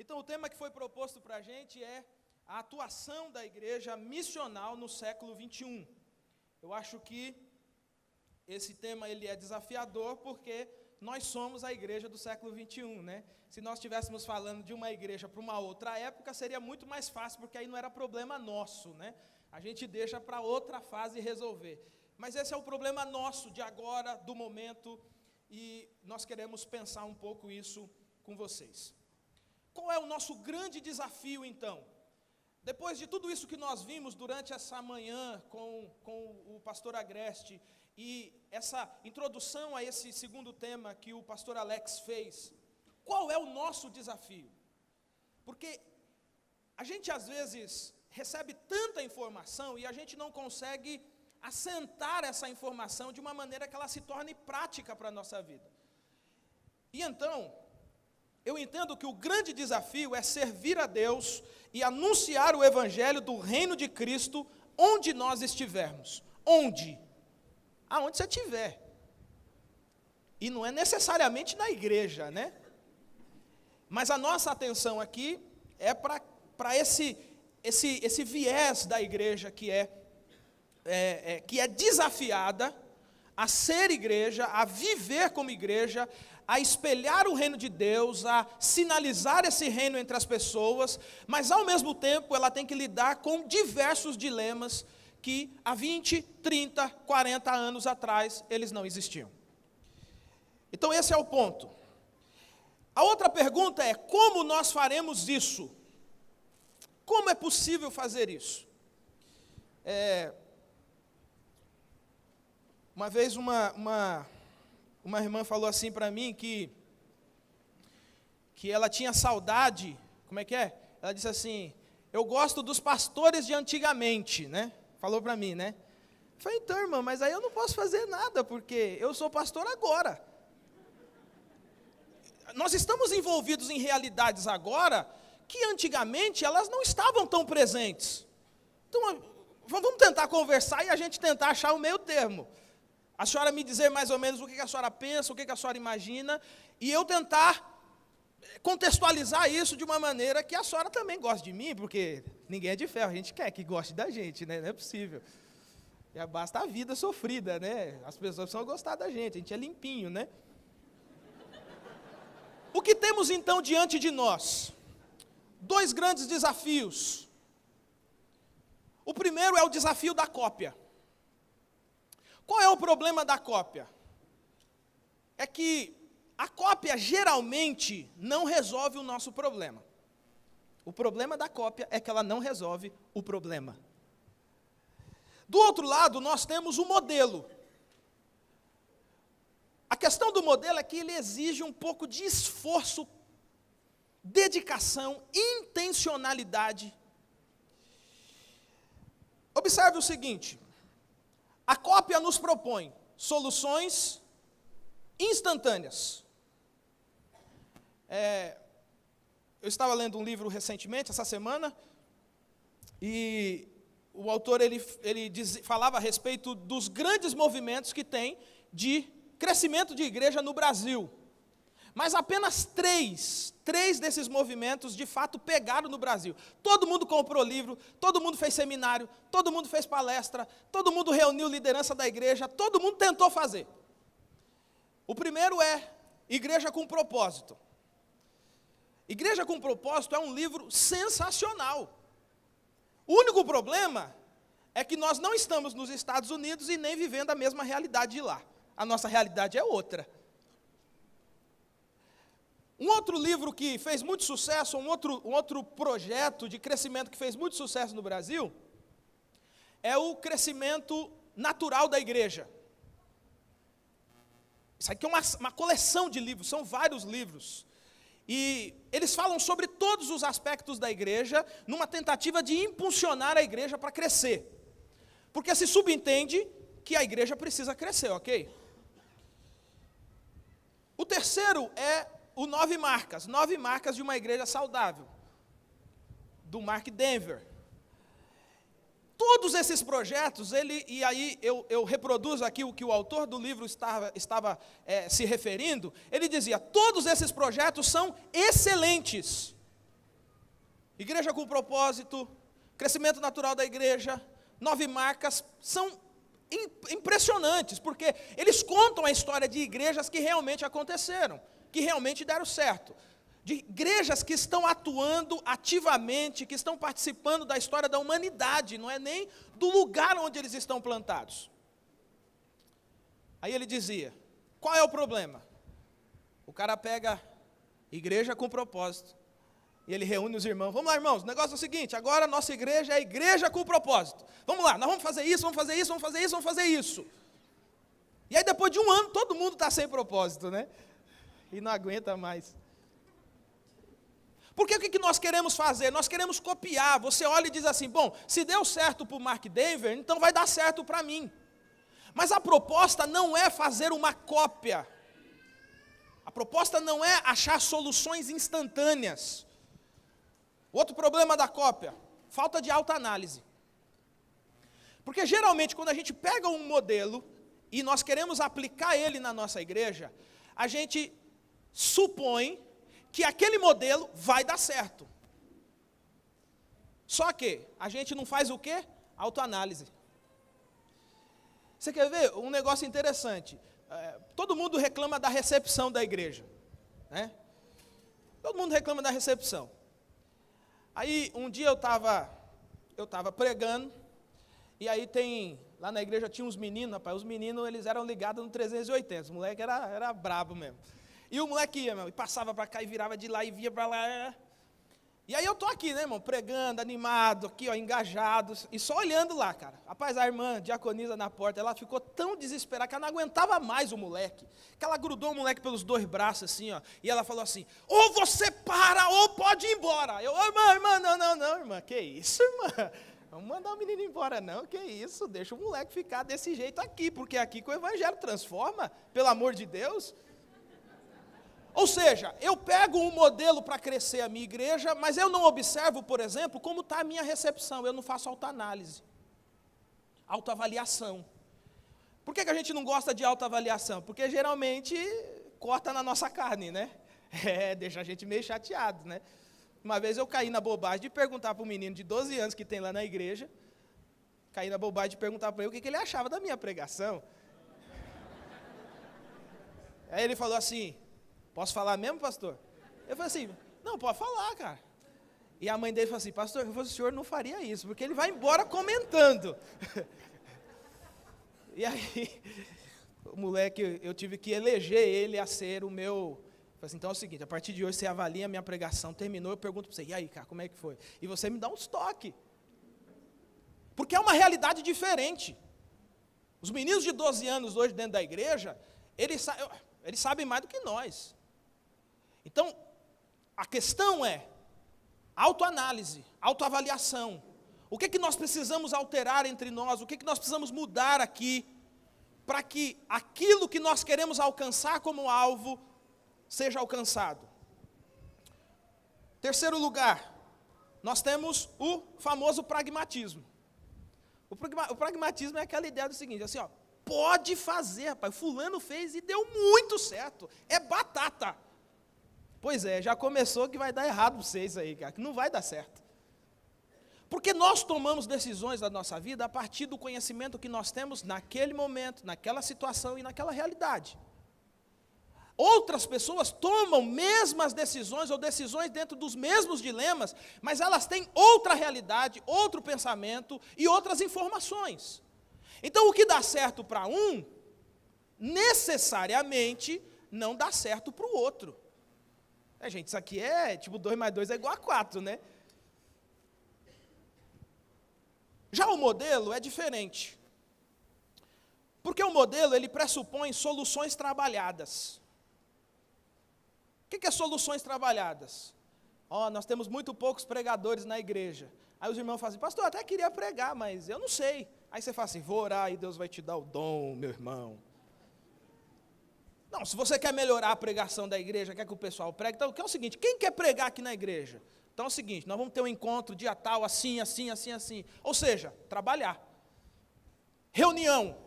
Então, o tema que foi proposto para a gente é a atuação da igreja missional no século 21. Eu acho que esse tema ele é desafiador porque nós somos a igreja do século 21, né? Se nós estivéssemos falando de uma igreja para uma outra época, seria muito mais fácil, porque aí não era problema nosso, né? A gente deixa para outra fase resolver. Mas esse é o problema nosso, de agora, do momento, e nós queremos pensar um pouco isso com vocês. Qual é o nosso grande desafio, então? Depois de tudo isso que nós vimos durante essa manhã com o pastor Agreste, e essa introdução a esse segundo tema que o pastor Alex fez, qual é o nosso desafio? Porque a gente às vezes recebe tanta informação e a gente não consegue assentar essa informação de uma maneira que ela se torne prática para a nossa vida. E então, eu entendo que o grande desafio é servir a Deus e anunciar o evangelho do reino de Cristo onde nós estivermos. Onde? Aonde você estiver. E não é necessariamente na igreja, né? Mas a nossa atenção aqui é para esse viés da igreja que é desafiada a ser igreja, a viver como igreja, a espelhar o reino de Deus, a sinalizar esse reino entre as pessoas, mas ao mesmo tempo ela tem que lidar com diversos dilemas que há 20, 30, 40 anos atrás eles não existiam. Então esse é o ponto. A outra pergunta é: como nós faremos isso? Como é possível fazer isso? Uma vez uma irmã falou assim para mim que ela tinha saudade, como é que é? Ela disse assim: eu gosto dos pastores de antigamente, né? Falou para mim, né? Eu falei: então, irmã, mas aí eu não posso fazer nada, porque eu sou pastor agora. Nós estamos envolvidos em realidades agora que antigamente elas não estavam tão presentes. Então, vamos tentar conversar e a gente tentar achar o meio termo. A senhora me dizer mais ou menos o que a senhora pensa, o que a senhora imagina, e eu tentar contextualizar isso de uma maneira que a senhora também goste de mim, porque ninguém é de ferro, a gente quer que goste da gente, né? Não é possível. Já basta a vida sofrida, né? As pessoas precisam gostar da gente, a gente é limpinho, né? O que temos então diante de nós? Dois grandes desafios. O primeiro é o desafio da cópia. Qual é o problema da cópia? É que a cópia geralmente não resolve o nosso problema. O problema da cópia é que ela não resolve o problema. Do outro lado, nós temos o modelo. A questão do modelo é que ele exige um pouco de esforço, dedicação, intencionalidade. Observe o seguinte: a cópia nos propõe soluções instantâneas. Eu estava lendo um livro recentemente, essa semana, e o autor falava a respeito dos grandes movimentos que tem de crescimento de igreja no Brasil. Mas apenas três desses movimentos de fato pegaram no Brasil. Todo mundo comprou livro, todo mundo fez seminário, todo mundo fez palestra, todo mundo reuniu liderança da igreja, todo mundo tentou fazer. O primeiro é Igreja com Propósito. Igreja com Propósito é um livro sensacional. O único problema é que nós não estamos nos Estados Unidos e nem vivendo a mesma realidade de lá. A nossa realidade é outra. Um outro livro que fez muito sucesso, um outro projeto de crescimento que fez muito sucesso no Brasil, é o Crescimento Natural da Igreja. Isso aqui é uma coleção de livros, são vários livros. E eles falam sobre todos os aspectos da igreja, numa tentativa de impulsionar a igreja para crescer. Porque se subentende que a igreja precisa crescer, ok? O terceiro é o 9 marcas de uma igreja saudável, do Mark Dever. Todos esses projetos, e aí eu reproduzo aqui o que o autor do livro estava se referindo, ele dizia: todos esses projetos são excelentes, igreja com propósito, crescimento natural da igreja, 9 marcas, são impressionantes, porque eles contam a história de igrejas que realmente aconteceram, que realmente deram certo, de igrejas que estão atuando ativamente, que estão participando da história da humanidade, não é nem do lugar onde eles estão plantados. Aí ele dizia, qual é o problema? O cara pega igreja com propósito, e ele reúne os irmãos. Vamos lá, irmãos, o negócio é o seguinte, agora a nossa igreja é a igreja com propósito. Vamos lá, nós vamos fazer isso, vamos fazer isso, vamos fazer isso, vamos fazer isso. E aí depois de um ano, todo mundo está sem propósito, né? E não aguenta mais. Porque o que nós queremos fazer? Nós queremos copiar. Você olha e diz assim, bom, se deu certo para o Mark Dever, então vai dar certo para mim. Mas a proposta não é fazer uma cópia. A proposta não é achar soluções instantâneas. Outro problema da cópia, falta de autoanálise. Porque geralmente quando a gente pega um modelo e nós queremos aplicar ele na nossa igreja, a gente supõe que aquele modelo vai dar certo. Só que a gente não faz o quê? Autoanálise. Você quer ver um negócio interessante? Todo mundo reclama da recepção da igreja, né? Todo mundo reclama da recepção. Aí, um dia eu estava pregando, e aí lá na igreja tinha uns meninos, rapaz, os meninos, eles eram ligados no 380, os moleques era brabo mesmo. E o moleque ia, e passava para cá, e virava de lá, e via para lá. E aí eu estou aqui, né, irmão, pregando, animado, aqui, ó, engajado, e só olhando lá, cara. Rapaz, a irmã diaconisa na porta, ela ficou tão desesperada que ela não aguentava mais o moleque, que ela grudou o moleque pelos 2 braços, assim, ó, e ela falou assim, ou você para, ou pode ir embora. Eu, irmã, não, irmã, que isso, irmã? Vamos mandar o menino embora, não, que isso, deixa o moleque ficar desse jeito aqui, porque é aqui que o evangelho transforma, pelo amor de Deus. Ou seja, eu pego um modelo para crescer a minha igreja, mas eu não observo, por exemplo, como está a minha recepção, eu não faço autoanálise, autoavaliação. Por que a gente não gosta de autoavaliação? Porque geralmente corta na nossa carne, né? Deixa a gente meio chateado, né? Uma vez eu caí na bobagem de perguntar para um menino de 12 anos que tem lá na igreja, caí na bobagem de perguntar para ele o que ele achava da minha pregação. Aí ele falou assim, posso falar mesmo, pastor? Eu falei assim, não, pode falar, cara. E a mãe dele falou assim, pastor, o senhor não faria isso, porque ele vai embora comentando. E aí, o moleque, eu tive que eleger ele a ser o meu... Eu falei assim, então é o seguinte, a partir de hoje você avalia a minha pregação, terminou, eu pergunto para você, e aí, cara, como é que foi? E você me dá uns toques. Porque é uma realidade diferente. Os meninos de 12 anos hoje dentro da igreja, eles sabem mais do que nós. Então, a questão é autoanálise, autoavaliação. O que nós precisamos alterar entre nós? O que nós precisamos mudar aqui para que aquilo que nós queremos alcançar como alvo seja alcançado? Terceiro lugar, nós temos o famoso pragmatismo. O pragmatismo é aquela ideia do seguinte, assim, ó, pode fazer, rapaz, fulano fez e deu muito certo, é batata. Pois é, já começou que vai dar errado para vocês aí, cara, que não vai dar certo. Porque nós tomamos decisões da nossa vida a partir do conhecimento que nós temos naquele momento, naquela situação e naquela realidade. Outras pessoas tomam mesmas decisões ou decisões dentro dos mesmos dilemas, mas elas têm outra realidade, outro pensamento e outras informações. Então, o que dá certo para um, necessariamente não dá certo para o outro. Gente, isso aqui é tipo 2 mais 2 é igual a 4, né? Já o modelo é diferente. Porque o modelo, ele pressupõe soluções trabalhadas. O que é soluções trabalhadas? Nós temos muito poucos pregadores na igreja. Aí os irmãos falam assim, pastor, eu até queria pregar, mas eu não sei. Aí você fala assim, vou orar e Deus vai te dar o dom, meu irmão. Não, se você quer melhorar a pregação da igreja, quer que o pessoal pregue, então é o seguinte, quem quer pregar aqui na igreja? Então é o seguinte, nós vamos ter um encontro dia tal, assim, assim, assim, assim. Ou seja, trabalhar. Reunião,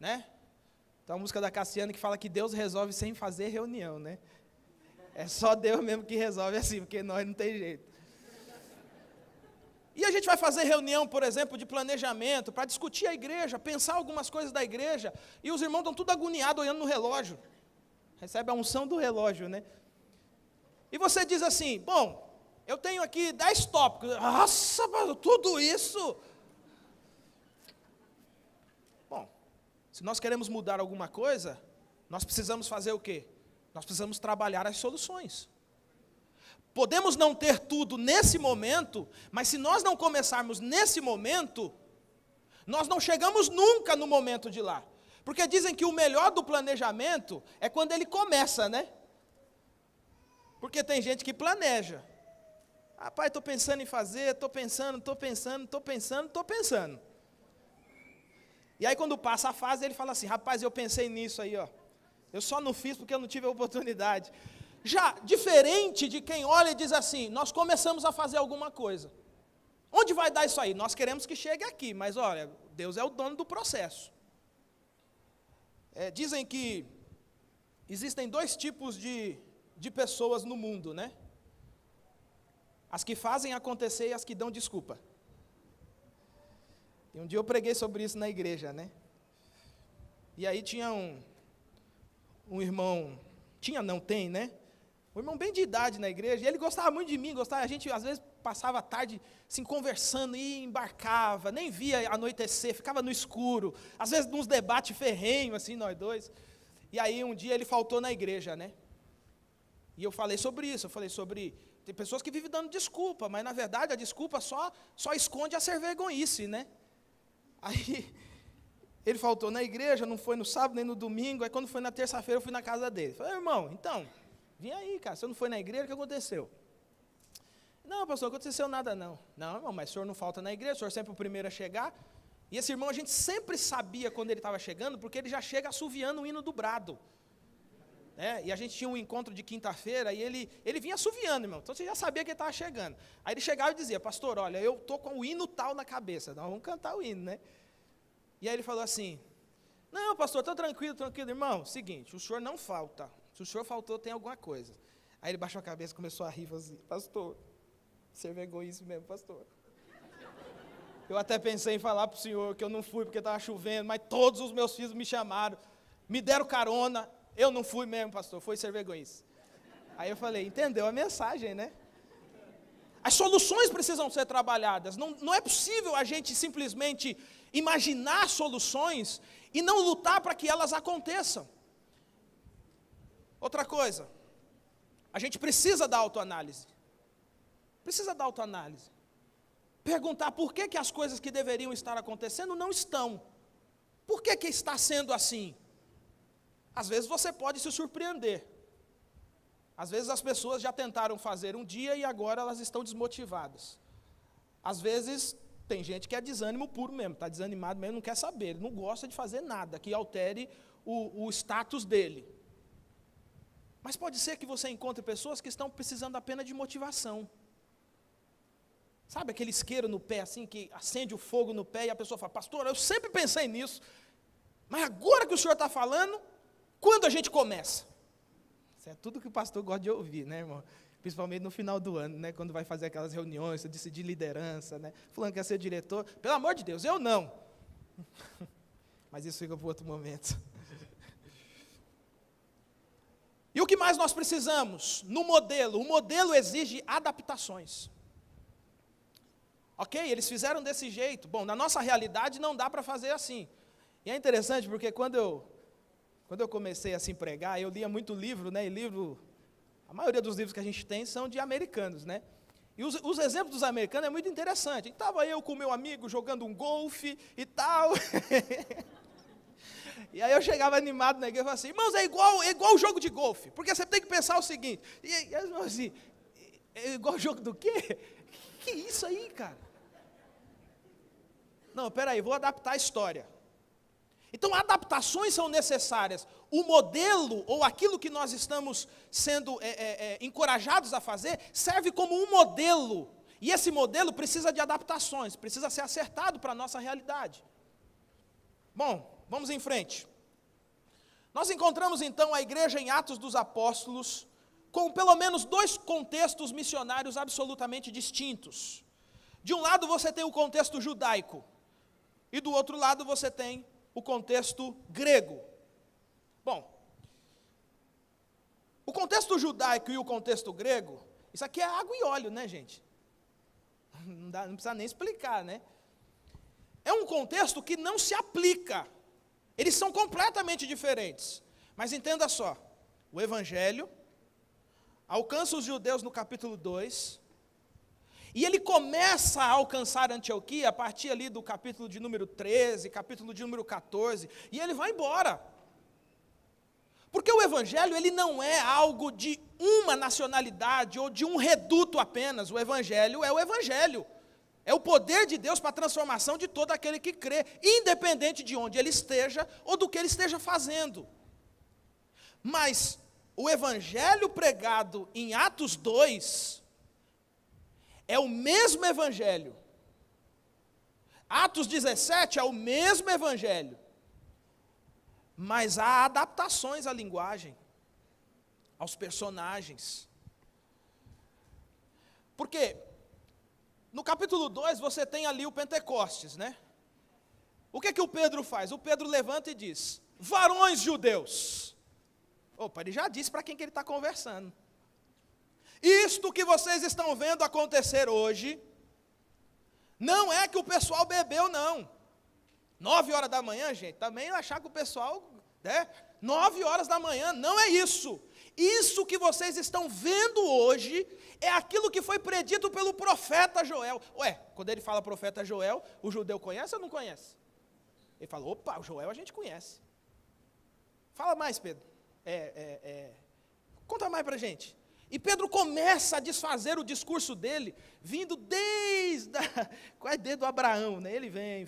né? Então a música da Cassiane que fala que Deus resolve sem fazer reunião, né? É só Deus mesmo que resolve assim, porque nós não tem jeito. E a gente vai fazer reunião, por exemplo, de planejamento, para discutir a igreja, pensar algumas coisas da igreja, e os irmãos estão tudo agoniados, olhando no relógio. Recebe a unção do relógio, né? E você diz assim, bom, eu tenho aqui 10 tópicos. Nossa, tudo isso? Bom, se nós queremos mudar alguma coisa, nós precisamos fazer o quê? Nós precisamos trabalhar as soluções. Podemos não ter tudo nesse momento, mas se nós não começarmos nesse momento, nós não chegamos nunca no momento de lá. Porque dizem que o melhor do planejamento é quando ele começa, né? Porque tem gente que planeja. Rapaz, estou pensando em fazer, estou pensando. E aí quando passa a fase, ele fala assim, rapaz, eu pensei nisso aí, ó. Eu só não fiz porque eu não tive a oportunidade. Já diferente de quem olha e diz assim, nós começamos a fazer alguma coisa. Onde vai dar isso aí? Nós queremos que chegue aqui, mas olha, Deus é o dono do processo. Dizem que existem 2 tipos de pessoas no mundo, né? As que fazem acontecer e as que dão desculpa. E um dia eu preguei sobre isso na igreja, né? E aí tinha um irmão, tem, né? Um irmão bem de idade na igreja, e ele gostava muito de mim, a gente às vezes passava a tarde assim, conversando e embarcava, nem via anoitecer, ficava no escuro, às vezes nos debates ferrenhos, assim, nós dois. E aí um dia ele faltou na igreja, né? E eu falei sobre isso, tem pessoas que vivem dando desculpa, mas na verdade a desculpa só esconde a ser vergonhice, né? Aí ele faltou na igreja, não foi no sábado nem no domingo, aí quando foi na terça-feira eu fui na casa dele. Falei, irmão, então, vem aí, cara, você não foi na igreja, o que aconteceu? Não, pastor, não aconteceu nada não. Não, irmão, mas o senhor não falta na igreja, o senhor é sempre o primeiro a chegar. E esse irmão a gente sempre sabia quando ele estava chegando, porque ele já chega assoviando o hino do brado. E a gente tinha um encontro de quinta-feira e ele vinha assoviando, irmão. Então você já sabia que ele estava chegando. Aí ele chegava e dizia, pastor, olha, eu estou com o hino tal na cabeça. Nós vamos cantar o hino, né? E aí ele falou assim, não, pastor, está tranquilo, irmão. Seguinte, o senhor não falta. Se o senhor faltou, tem alguma coisa. Aí ele baixou a cabeça e começou a rir, falou assim, pastor, ser vergonha isso mesmo, pastor. Eu até pensei em falar para o senhor que eu não fui porque estava chovendo, mas todos os meus filhos me chamaram, me deram carona. Eu não fui mesmo, pastor, foi ser vergonha isso. Aí eu falei, entendeu a mensagem, né? As soluções precisam ser trabalhadas. Não é possível a gente simplesmente imaginar soluções e não lutar para que elas aconteçam. Outra coisa, a gente precisa da autoanálise. Perguntar por que as coisas que deveriam estar acontecendo não estão. Por que está sendo assim? Às vezes você pode se surpreender. Às vezes as pessoas já tentaram fazer um dia e agora elas estão desmotivadas. Às vezes tem gente que é desânimo puro mesmo, está desanimado mesmo, não quer saber, ele não gosta de fazer nada que altere o status dele. Mas pode ser que você encontre pessoas que estão precisando apenas de motivação. Sabe aquele isqueiro no pé, assim, que acende o fogo no pé e a pessoa fala, pastor, eu sempre pensei nisso, mas agora que o senhor está falando, quando a gente começa? Isso é tudo que o pastor gosta de ouvir, né, irmão? Principalmente no final do ano, né, quando vai fazer aquelas reuniões, decidir liderança, né, falando que quer ser diretor. Pelo amor de Deus, eu não. Mas isso fica para outro momento. E o que mais nós precisamos? No modelo, o modelo exige adaptações. Ok, eles fizeram desse jeito. Bom, na nossa realidade não dá para fazer assim. E é interessante porque quando eu comecei a se pregar, eu lia muito livro, né? A maioria dos livros que a gente tem são de americanos, né? E os exemplos dos americanos é muito interessante. Estava eu com o meu amigo jogando um golfe e tal. E aí eu chegava animado na igreja e falava assim, irmãos, é igual o jogo de golfe, porque você tem que pensar o seguinte. E eles falavam assim, é igual o jogo do quê? Que isso aí, cara? Não, peraí, vou adaptar a história. Então, adaptações são necessárias. O modelo, ou aquilo que nós estamos sendo encorajados a fazer, serve como um modelo. E esse modelo precisa de adaptações, precisa ser acertado para a nossa realidade. Bom, vamos em frente. Nós encontramos, então, a igreja em Atos dos Apóstolos, com pelo menos 2 contextos missionários absolutamente distintos. De um lado você tem o contexto judaico, e do outro lado você tem o contexto grego. Bom, o contexto judaico e o contexto grego, isso aqui é água e óleo, né, gente? Não precisa nem explicar, né? É um contexto que não se aplica. Eles são completamente diferentes. Mas entenda só, o Evangelho alcança os judeus no capítulo 2, e ele começa a alcançar Antioquia a partir ali do capítulo de número 13, capítulo de número 14, e ele vai embora. Porque o Evangelho, ele não é algo de uma nacionalidade ou de um reduto apenas. O Evangelho é o Evangelho. É o poder de Deus para a transformação de todo aquele que crê, independente de onde ele esteja ou do que ele esteja fazendo. Mas o Evangelho pregado em Atos 2 é o mesmo Evangelho. Atos 17 é o mesmo Evangelho. Mas há adaptações à linguagem, aos personagens. Porque no capítulo 2 você tem ali o Pentecostes, né? O que o Pedro faz? O Pedro levanta e diz: varões judeus. Opa, ele já disse para quem que ele está conversando. Isto que vocês estão vendo acontecer hoje, não é que o pessoal bebeu, não. 9 horas da manhã, gente, também achar que o pessoal, né? 9 horas da manhã, não é isso. Isso que vocês estão vendo hoje é aquilo que foi predito pelo profeta Joel. Ué, quando ele fala profeta Joel, o judeu conhece ou não conhece? Ele fala, opa, o Joel a gente conhece. Fala mais, Pedro. Conta mais para a gente. E Pedro começa a desfazer o discurso dele, vindo desde o Abraão, né? Ele vem,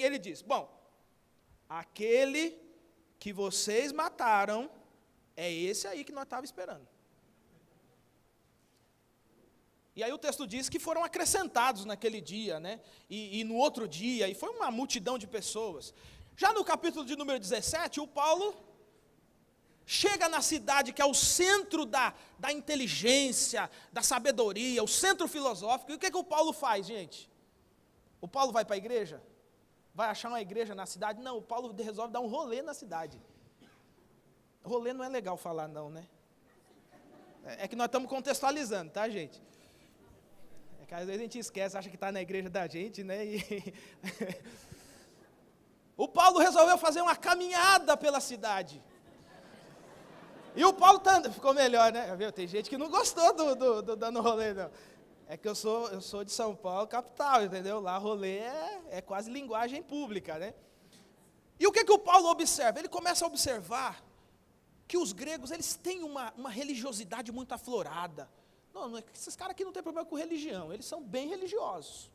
ele diz, bom, aquele que vocês mataram, é esse aí que nós estávamos esperando. E aí o texto diz que foram acrescentados naquele dia, né? E no outro dia, e foi uma multidão de pessoas. Já no capítulo de número 17, o Paulo chega na cidade que é o centro da inteligência, da sabedoria, o centro filosófico. E o que o Paulo faz, gente? O Paulo vai para a igreja? Vai achar uma igreja na cidade? Não, o Paulo resolve dar um rolê na cidade. Rolê não é legal falar não, né? É que nós estamos contextualizando, tá, gente? É que às vezes a gente esquece, acha que está na igreja da gente, né? O Paulo resolveu fazer uma caminhada pela cidade. E o Paulo ficou melhor, né? Tem gente que não gostou do dando rolê, não. É que eu sou de São Paulo, capital, entendeu? Lá rolê é quase linguagem pública, né? E o que o Paulo observa? Ele começa a observar que os gregos, eles têm uma religiosidade muito aflorada. Não, esses caras aqui não têm problema com religião, eles são bem religiosos.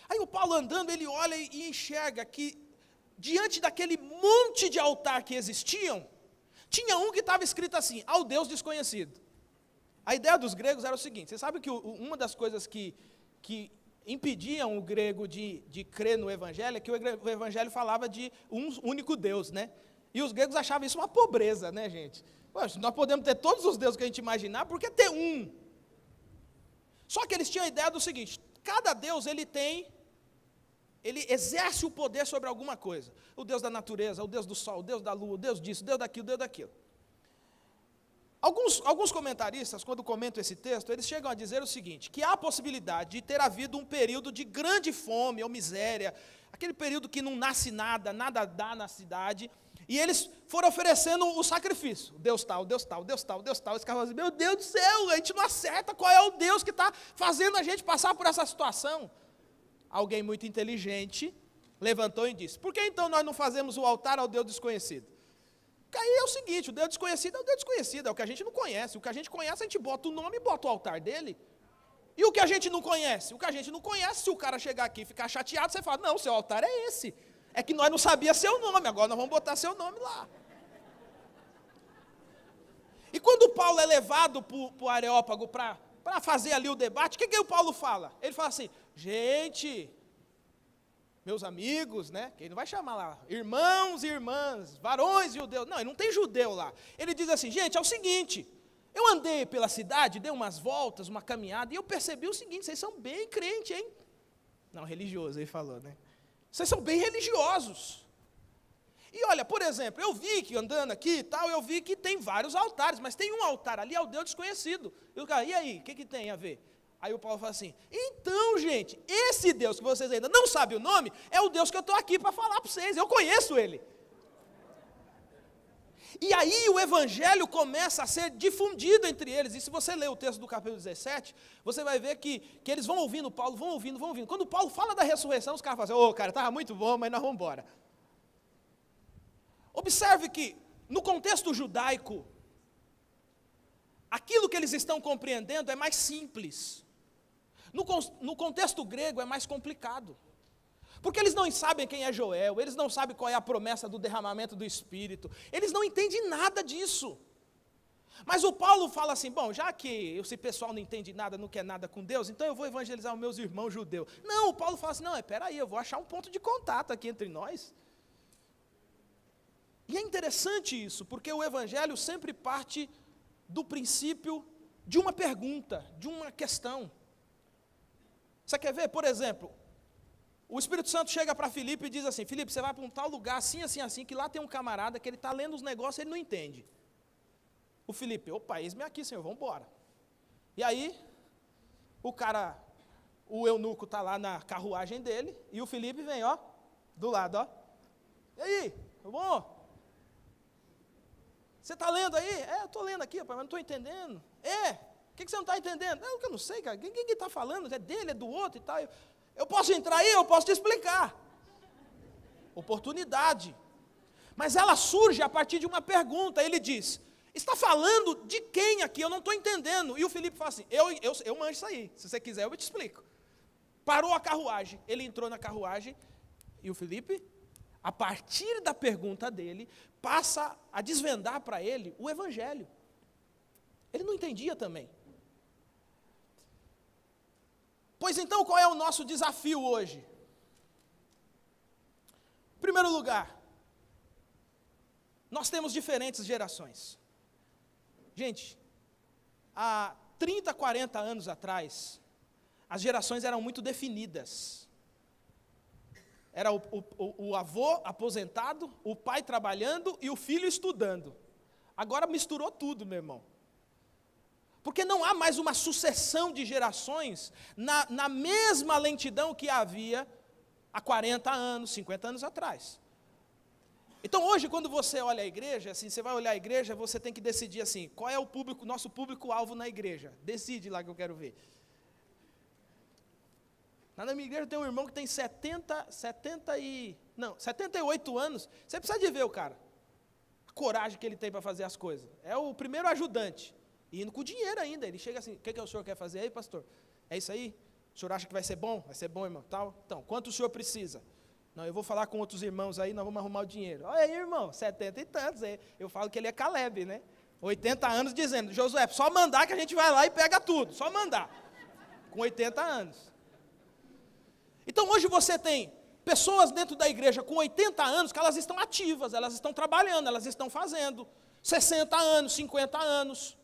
Aí o Paulo andando, ele olha e enxerga que, diante daquele monte de altar que existiam, tinha um que estava escrito assim, ao Deus desconhecido. A ideia dos gregos era o seguinte, você sabe que uma das coisas que impediam o grego de crer no Evangelho é que o Evangelho falava de um único Deus, né? E os gregos achavam isso uma pobreza, né, gente? Poxa, nós podemos ter todos os deuses que a gente imaginar, por que ter um? Só que eles tinham a ideia do seguinte, cada Deus ele exerce o poder sobre alguma coisa. O Deus da natureza, o Deus do sol, o Deus da lua, o Deus disso, o Deus daquilo, o Deus daquilo. Alguns comentaristas, quando comentam esse texto, eles chegam a dizer o seguinte, que há a possibilidade de ter havido um período de grande fome ou miséria, aquele período que não nasce nada dá na cidade, e eles foram oferecendo o sacrifício. Deus tal, Deus tal, Deus tal, Deus tal. Esse cara fala assim, meu Deus do céu, a gente não acerta qual é o Deus que está fazendo a gente passar por essa situação. Alguém muito inteligente levantou e disse, por que então nós não fazemos o altar ao Deus desconhecido? Porque aí é o seguinte, o Deus desconhecido é o Deus desconhecido, é o que a gente não conhece. O que a gente conhece, a gente bota o nome e bota o altar dele. E o que a gente não conhece? O que a gente não conhece, se o cara chegar aqui e ficar chateado, você fala, não, seu altar é esse. É que nós não sabíamos seu nome, agora nós vamos botar seu nome lá. E quando Paulo é levado para o Areópago para fazer ali o debate, o que o Paulo fala? Ele fala assim, gente, meus amigos, né? Que ele não vai chamar lá, irmãos e irmãs, varões e judeus. Não, ele não tem judeu lá. Ele diz assim, gente, é o seguinte, Eu andei pela cidade, dei umas voltas, uma caminhada, e eu percebi o seguinte: vocês são bem crentes, hein? Não, religioso, ele falou, né? Vocês são bem religiosos. E olha, por exemplo, eu vi que andando aqui e tal, eu vi que tem vários altares, mas tem um altar ali, é o Deus desconhecido. E o cara, e aí, o que tem a ver? Aí o Paulo fala assim: então, gente, esse Deus que vocês ainda não sabem o nome, é o Deus que eu estou aqui para falar para vocês, eu conheço ele. E aí o evangelho começa a ser difundido entre eles. E se você ler o texto do capítulo 17, você vai ver que eles vão ouvindo Paulo, vão ouvindo. Quando Paulo fala da ressurreição, os caras falam assim: ô, cara, estava muito bom, mas nós vamos embora. Observe que, no contexto judaico, aquilo que eles estão compreendendo é mais simples. No contexto grego é mais complicado. Porque eles não sabem quem é Joel, eles não sabem qual é a promessa do derramamento do Espírito, eles não entendem nada disso. Mas o Paulo fala assim: bom, já que esse pessoal não entende nada, não quer nada com Deus, então eu vou evangelizar os meus irmãos judeus. Não, o Paulo fala assim: não, espera aí, eu vou achar um ponto de contato aqui entre nós. E é interessante isso, porque o evangelho sempre parte do princípio de uma pergunta, de uma questão. Você quer ver, por exemplo, o Espírito Santo chega para Filipe e diz assim: Filipe, você vai para um tal lugar, assim, assim, assim, que lá tem um camarada que ele está lendo os negócios e ele não entende. O Filipe: opa, eis-me aqui, Senhor, vamos embora. E aí, o eunuco está lá na carruagem dele, e o Filipe vem, ó, do lado, ó. E aí, tá bom? Você está lendo aí? É, eu estou lendo aqui, rapaz, mas não estou entendendo. É, o que você não está entendendo? É, eu não sei, cara, quem está falando? É dele, é do outro e tal. Eu posso entrar aí, eu posso te explicar. Oportunidade. Mas ela surge a partir de uma pergunta. Ele diz: está falando de quem aqui? Eu não estou entendendo. E o Filipe fala assim: eu manjo isso aí. Se você quiser, eu te explico. Parou a carruagem. Ele entrou na carruagem. E o Filipe, a partir da pergunta dele, passa a desvendar para ele o evangelho. Ele não entendia também. Pois então, qual é o nosso desafio hoje? Em primeiro lugar, nós temos diferentes gerações. Gente, há 30, 40 anos atrás, as gerações eram muito definidas. Era o avô aposentado, o pai trabalhando e o filho estudando. Agora misturou tudo, meu irmão. Porque não há mais uma sucessão de gerações na mesma lentidão que havia há 40 anos, 50 anos atrás. Então hoje, quando você olha a igreja, assim, você vai olhar a igreja, você tem que decidir assim: qual é o nosso público-alvo na igreja? Decide lá que eu quero ver. Lá na minha igreja tem um irmão que tem 78 anos. Você precisa de ver o cara. A coragem que ele tem para fazer as coisas. É o primeiro ajudante. E indo com dinheiro ainda. Ele chega assim: o que o senhor quer fazer aí, pastor? É isso aí? O senhor acha que vai ser bom? Vai ser bom, irmão. Tal. Então, quanto o senhor precisa? Não, eu vou falar com outros irmãos aí, nós vamos arrumar o dinheiro. Olha aí, irmão, 70 e tantos. Eu falo que ele é Caleb, né? 80 anos dizendo: Josué, só mandar que a gente vai lá e pega tudo. Só mandar. Com 80 anos. Então hoje você tem pessoas dentro da igreja com 80 anos que elas estão ativas, elas estão trabalhando, elas estão fazendo. 60 anos, 50 anos.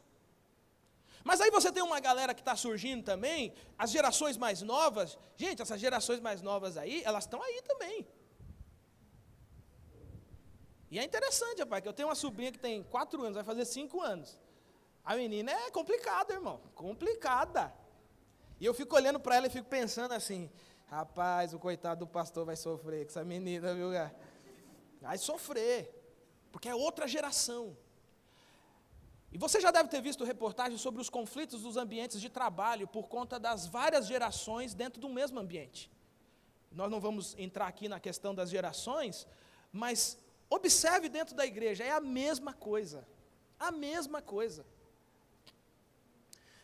Mas aí você tem uma galera que está surgindo também, as gerações mais novas. Gente, essas gerações mais novas aí, elas estão aí também. E é interessante, rapaz, que eu tenho uma sobrinha que tem 4 anos, vai fazer 5 anos. A menina é complicada, irmão, complicada. E eu fico olhando para ela e fico pensando assim: rapaz, o coitado do pastor vai sofrer com essa menina, viu, cara? Vai sofrer, porque é outra geração. E você já deve ter visto reportagens sobre os conflitos dos ambientes de trabalho por conta das várias gerações dentro do mesmo ambiente. Nós não vamos entrar aqui na questão das gerações, mas observe dentro da igreja, é a mesma coisa. A mesma coisa.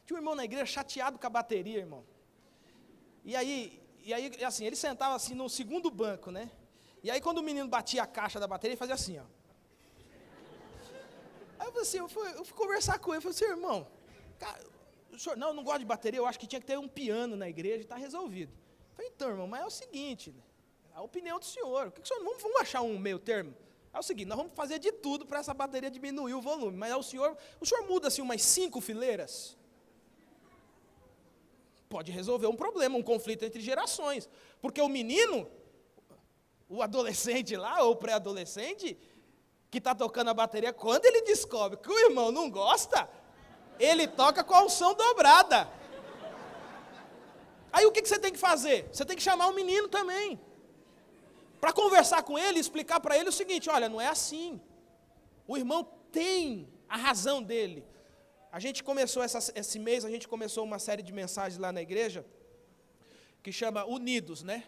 Tinha um irmão na igreja chateado com a bateria, irmão. E aí, assim, ele sentava assim no segundo banco, né? E aí quando o menino batia a caixa da bateria, ele fazia assim, ó. Aí eu falei assim, eu fui conversar com ele, eu falei assim: irmão, cara, o senhor não gosta de bateria, eu acho que tinha que ter um piano na igreja e está resolvido. Eu falei: então, irmão, mas é o seguinte, né? A opinião do senhor, o que o senhor, vamos achar um meio termo? É o seguinte, nós vamos fazer de tudo para essa bateria diminuir o volume. Mas o senhor muda assim umas 5 fileiras? Pode resolver um problema, um conflito entre gerações. Porque o menino, o adolescente lá, ou o pré-adolescente, que está tocando a bateria, quando ele descobre que o irmão não gosta, ele toca com a unção dobrada. Aí o que você tem que fazer? Você tem que chamar o menino também. Para conversar com ele e explicar para ele o seguinte, olha, não é assim. O irmão tem a razão dele. A gente começou esse mês, a gente começou uma série de mensagens lá na igreja, que chama Unidos, né?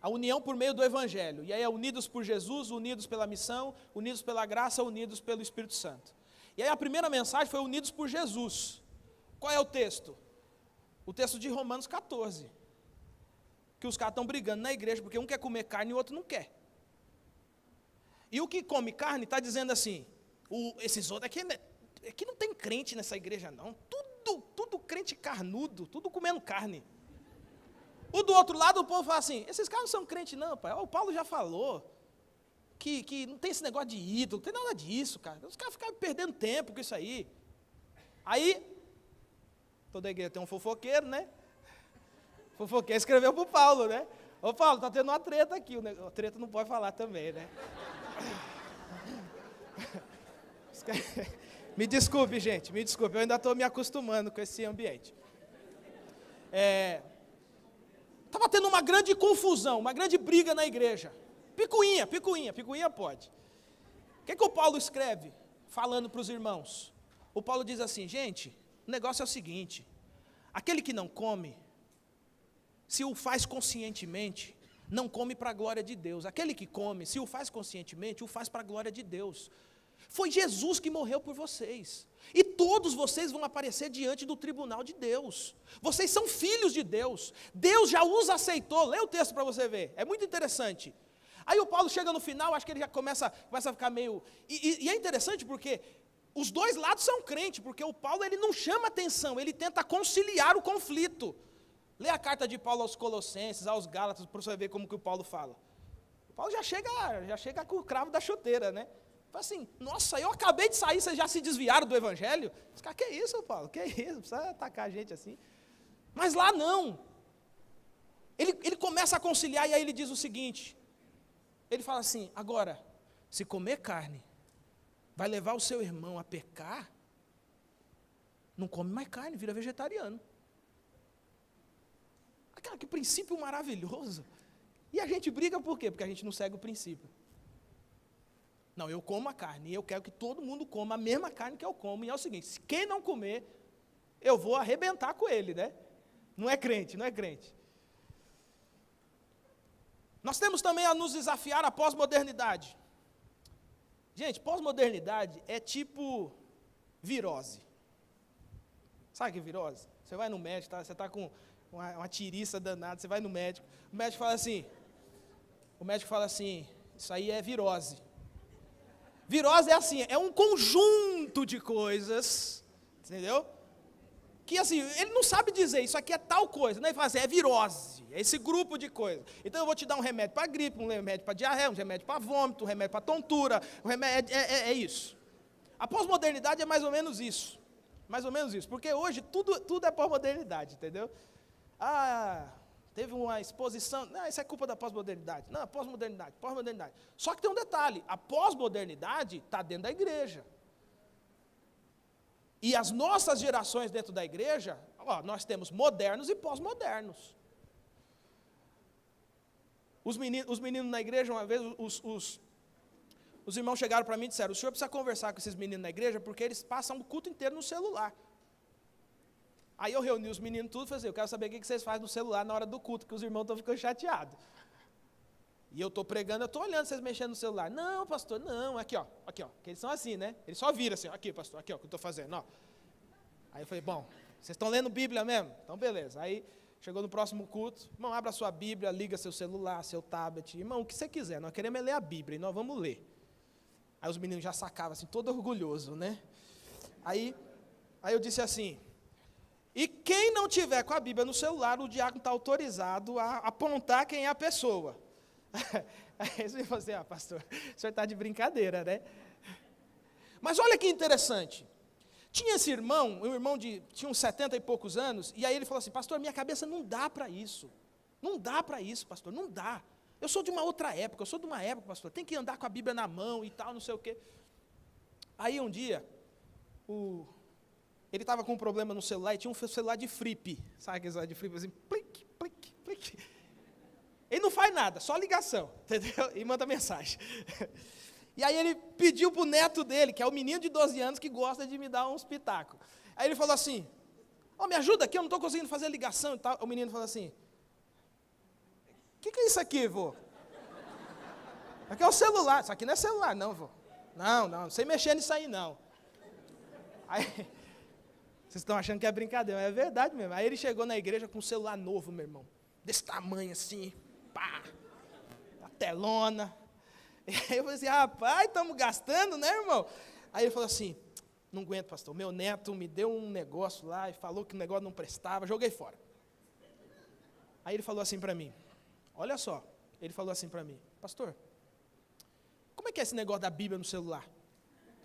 A união por meio do Evangelho. E aí é unidos por Jesus, unidos pela missão, unidos pela graça, unidos pelo Espírito Santo. E aí a primeira mensagem foi unidos por Jesus. Qual é o texto? O texto de Romanos 14. Que os caras estão brigando na igreja, porque um quer comer carne e o outro não quer. E o que come carne está dizendo assim, esses outros aqui não tem crente nessa igreja não, tudo crente carnudo, tudo comendo carne. O do outro lado o povo fala assim, esses caras não são crentes não, pai, o Paulo já falou, que não tem esse negócio de ídolo, não tem nada disso, cara, os caras ficam perdendo tempo com isso aí. Aí, toda igreja tem um fofoqueiro, né? Fofoqueiro escreveu para o Paulo, né? Ô Paulo, está tendo uma treta aqui, o treta não pode falar também, né? Me desculpe, gente, me desculpe, eu ainda estou me acostumando com esse ambiente. Estava tendo uma grande confusão, uma grande briga na igreja. Picuinha pode. O que o Paulo escreve, falando para os irmãos? O Paulo diz assim, gente, o negócio é o seguinte, aquele que não come, se o faz conscientemente, não come para a glória de Deus. Aquele que come, se o faz conscientemente, o faz para a glória de Deus. Foi Jesus que morreu por vocês. E todos vocês vão aparecer diante do tribunal de Deus. Vocês são filhos de Deus. Deus já os aceitou. Lê o texto para você ver. É muito interessante. Aí o Paulo chega no final, acho que ele já começa a ficar meio... E é interessante porque os dois lados são crentes, porque o Paulo ele não chama atenção, ele tenta conciliar o conflito. Lê a carta de Paulo aos Colossenses, aos Gálatas, para você ver como que o Paulo fala. O Paulo já chega com o cravo da chuteira, né? Fala assim, nossa, eu acabei de sair, vocês já se desviaram do Evangelho? Os caras, que isso, Paulo? Que isso? Não precisa atacar a gente assim. Mas lá não. Ele começa a conciliar e aí ele diz o seguinte. Ele fala assim, agora, se comer carne vai levar o seu irmão a pecar, não come mais carne, vira vegetariano. Cara, que princípio maravilhoso. E a gente briga por quê? Porque a gente não segue o princípio. Não, eu como a carne, e eu quero que todo mundo coma a mesma carne que eu como. E é o seguinte, se quem não comer, eu vou arrebentar com ele, né? Não é crente. Nós temos também a nos desafiar a pós-modernidade. Gente, pós-modernidade é tipo virose. Sabe o que é virose? Você vai no médico, você está com uma tiriça danada, você vai no médico, o médico fala assim, isso aí é virose. Virose é assim, é um conjunto de coisas, entendeu? Que assim, ele não sabe dizer, isso aqui é tal coisa, né? Ele fala assim, é virose, é esse grupo de coisas. Então eu vou te dar um remédio para gripe, um remédio para diarreia, um remédio para vômito, um remédio para tontura, um remédio, é isso. A pós-modernidade é mais ou menos isso, porque hoje tudo é pós-modernidade, entendeu? Teve uma exposição, não, isso é culpa da pós-modernidade. Não, pós-modernidade. Só que tem um detalhe, a pós-modernidade está dentro da igreja. E as nossas gerações dentro da igreja, nós temos modernos e pós-modernos. Os meninos na igreja, uma vez, os irmãos chegaram para mim e disseram, o senhor precisa conversar com esses meninos na igreja, porque eles passam o culto inteiro no celular. Aí eu reuni os meninos tudo e falei assim, eu quero saber o que vocês fazem no celular na hora do culto, que os irmãos estão ficando chateados. E eu estou pregando, eu estou olhando vocês mexendo no celular. Não, pastor, não, aqui, ó, que eles são assim, né? Eles só viram assim, aqui, pastor, aqui, ó, o que eu estou fazendo, ó. Aí eu falei, bom, vocês estão lendo Bíblia mesmo? Então, beleza. Aí, chegou no próximo culto, irmão, abra a sua Bíblia, liga seu celular, seu tablet, irmão, o que você quiser, nós queremos ler a Bíblia, e nós vamos ler. Aí os meninos já sacavam assim, todo orgulhoso, né? Aí eu disse assim, e quem não tiver com a Bíblia no celular, o diácono está autorizado a apontar quem é a pessoa. Aí você falou assim, pastor, o senhor está de brincadeira, né? Mas olha que interessante. Tinha esse irmão, tinha uns 70 e poucos anos, e aí ele falou assim, pastor, minha cabeça não dá para isso. Não dá para isso, pastor, não dá. Eu sou de uma outra época, pastor, tem que andar com a Bíblia na mão e tal, não sei o quê. Aí um dia, ele estava com um problema no celular e tinha um celular de flip. Sabe aquele celular de flip, assim, plic, plic, plic. Ele não faz nada, só ligação, entendeu? E manda mensagem. E aí ele pediu para o neto dele, que é o menino de 12 anos, que gosta de me dar uns pitacos. Aí ele falou assim, me ajuda aqui, eu não estou conseguindo fazer ligação e tal. O menino falou assim, o que é isso aqui, vô? Aqui é o celular, isso aqui não é celular não, vô. Não sei mexer nisso aí não. Aí, vocês estão achando que é brincadeira, mas é verdade mesmo. Aí ele chegou na igreja com um celular novo, meu irmão, desse tamanho assim, pá, a telona. E aí eu falei assim, rapaz, estamos gastando, né, irmão? Aí ele falou assim, não aguento, pastor, meu neto me deu um negócio lá e falou que o negócio não prestava, joguei fora. Aí ele falou assim para mim, olha só, ele falou assim para mim, pastor, como é que é esse negócio da Bíblia no celular?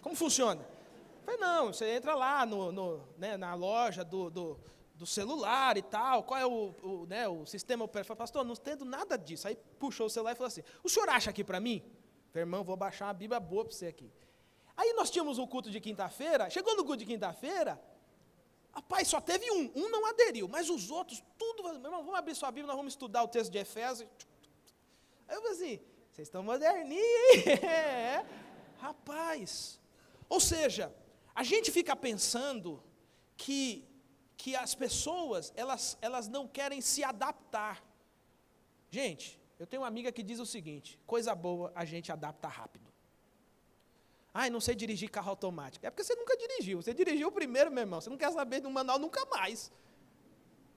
Como funciona? Eu falei, não, você entra lá na loja do celular e tal, qual é o sistema operacional? Pastor, não entendo nada disso. Aí puxou o celular e falou assim, o senhor acha aqui para mim? Falei, irmão, vou baixar uma Bíblia boa para você aqui. Aí nós tínhamos um culto de quinta-feira, chegou no culto de quinta-feira, rapaz, só teve um não aderiu, mas os outros, tudo, meu irmão, vamos abrir sua Bíblia, nós vamos estudar o texto de Efésios. Aí eu falei assim, vocês estão moderninhos, hein? Rapaz, ou seja, a gente fica pensando que as pessoas, elas não querem se adaptar. Gente, eu tenho uma amiga que diz o seguinte, coisa boa, a gente adapta rápido. Não sei dirigir carro automático. É porque você nunca dirigiu. Você dirigiu primeiro, meu irmão. Você não quer saber do manual nunca mais.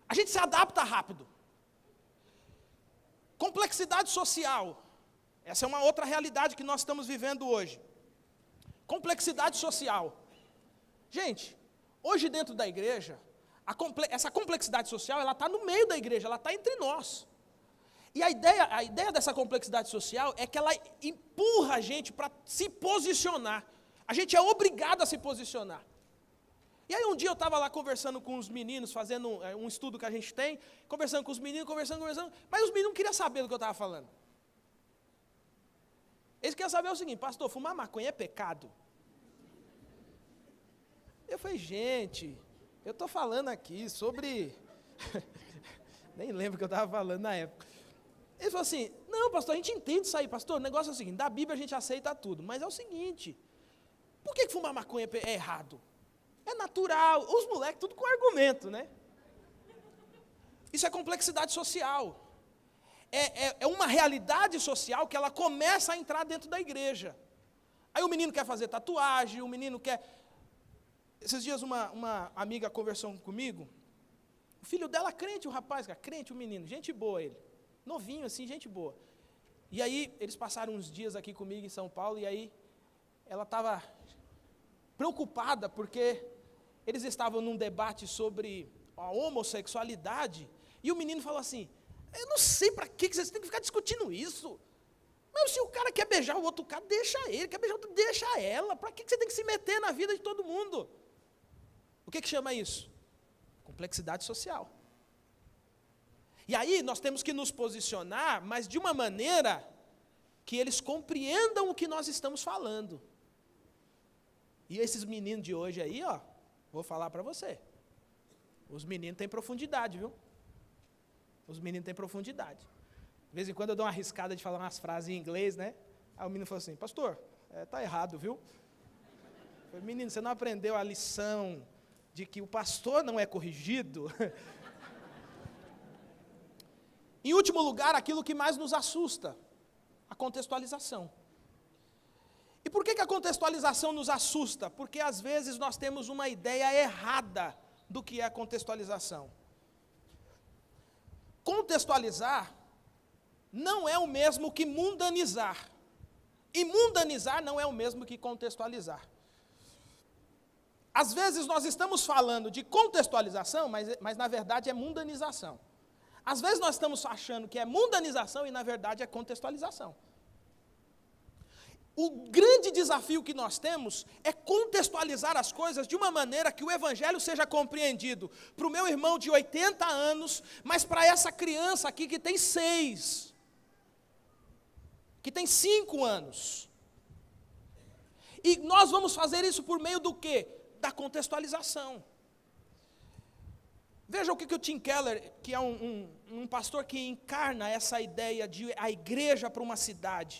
A gente se adapta rápido. Complexidade social. Essa é uma outra realidade que nós estamos vivendo hoje. Complexidade social. Gente, hoje dentro da igreja, essa complexidade social, ela está no meio da igreja, ela está entre nós. E a ideia dessa complexidade social é que ela empurra a gente para se posicionar. A gente é obrigado a se posicionar. E aí um dia eu estava lá conversando com os meninos, fazendo um estudo que a gente tem, conversando com os meninos, conversando, mas os meninos não queriam saber do que eu estava falando. Eles queriam saber o seguinte, pastor, fumar maconha é pecado? Eu falei, gente, eu estou falando aqui sobre... Nem lembro o que eu estava falando na época. Ele falou assim, não, pastor, a gente entende isso aí, pastor, o negócio é o seguinte, da Bíblia a gente aceita tudo, mas é o seguinte, por que fumar maconha é errado? É natural, os moleques tudo com argumento, né? Isso é complexidade social. É uma realidade social que ela começa a entrar dentro da igreja. Aí o menino quer fazer tatuagem, o menino quer... Esses dias uma amiga conversou comigo, o filho dela crente, o rapaz, crente, o menino, gente boa ele. Novinho assim, gente boa. E aí, eles passaram uns dias aqui comigo em São Paulo, e aí, ela estava preocupada, porque eles estavam num debate sobre a homossexualidade, e o menino falou assim, eu não sei para que vocês têm que ficar discutindo isso. Mas se o cara quer beijar o outro cara, deixa ele, quer beijar o outro, deixa ela. Para que você tem que se meter na vida de todo mundo? O que chama isso? Complexidade social. E aí nós temos que nos posicionar, mas de uma maneira que eles compreendam o que nós estamos falando. E esses meninos de hoje aí, vou falar para você. Os meninos têm profundidade, viu? Os meninos têm profundidade. De vez em quando eu dou uma arriscada de falar umas frases em inglês, né? Aí o menino falou assim, pastor, está errado, viu? Eu falei, menino, você não aprendeu a lição de que o pastor não é corrigido? Em último lugar, aquilo que mais nos assusta, a contextualização. E por que a contextualização nos assusta? Porque às vezes nós temos uma ideia errada do que é a contextualização. Contextualizar não é o mesmo que mundanizar. E mundanizar não é o mesmo que contextualizar. Às vezes nós estamos falando de contextualização, mas na verdade é mundanização. Às vezes nós estamos achando que é mundanização e, na verdade, é contextualização. O grande desafio que nós temos é contextualizar as coisas de uma maneira que o evangelho seja compreendido para o meu irmão de 80 anos, mas para essa criança aqui que tem 6, que tem 5 anos. E nós vamos fazer isso por meio do quê? Da contextualização. Veja o que o Tim Keller, que é um pastor que encarna essa ideia de a igreja para uma cidade.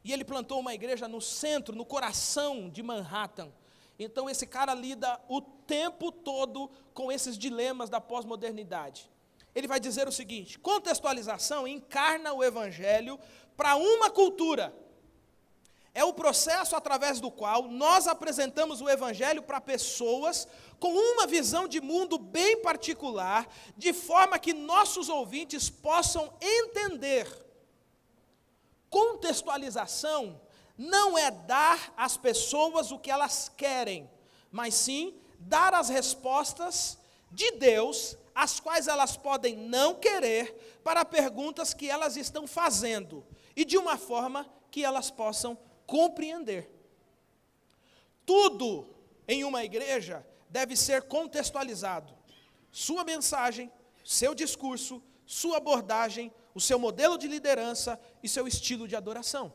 E ele plantou uma igreja no centro, no coração de Manhattan. Então esse cara lida o tempo todo com esses dilemas da pós-modernidade. Ele vai dizer o seguinte: contextualização encarna o evangelho para uma cultura. É o processo através do qual nós apresentamos o evangelho para pessoas com uma visão de mundo bem particular, de forma que nossos ouvintes possam entender. Contextualização não é dar às pessoas o que elas querem, mas sim dar as respostas de Deus, as quais elas podem não querer, para perguntas que elas estão fazendo, e de uma forma que elas possam compreender. Tudo em uma igreja deve ser contextualizado. Sua mensagem, seu discurso, sua abordagem, o seu modelo de liderança e seu estilo de adoração.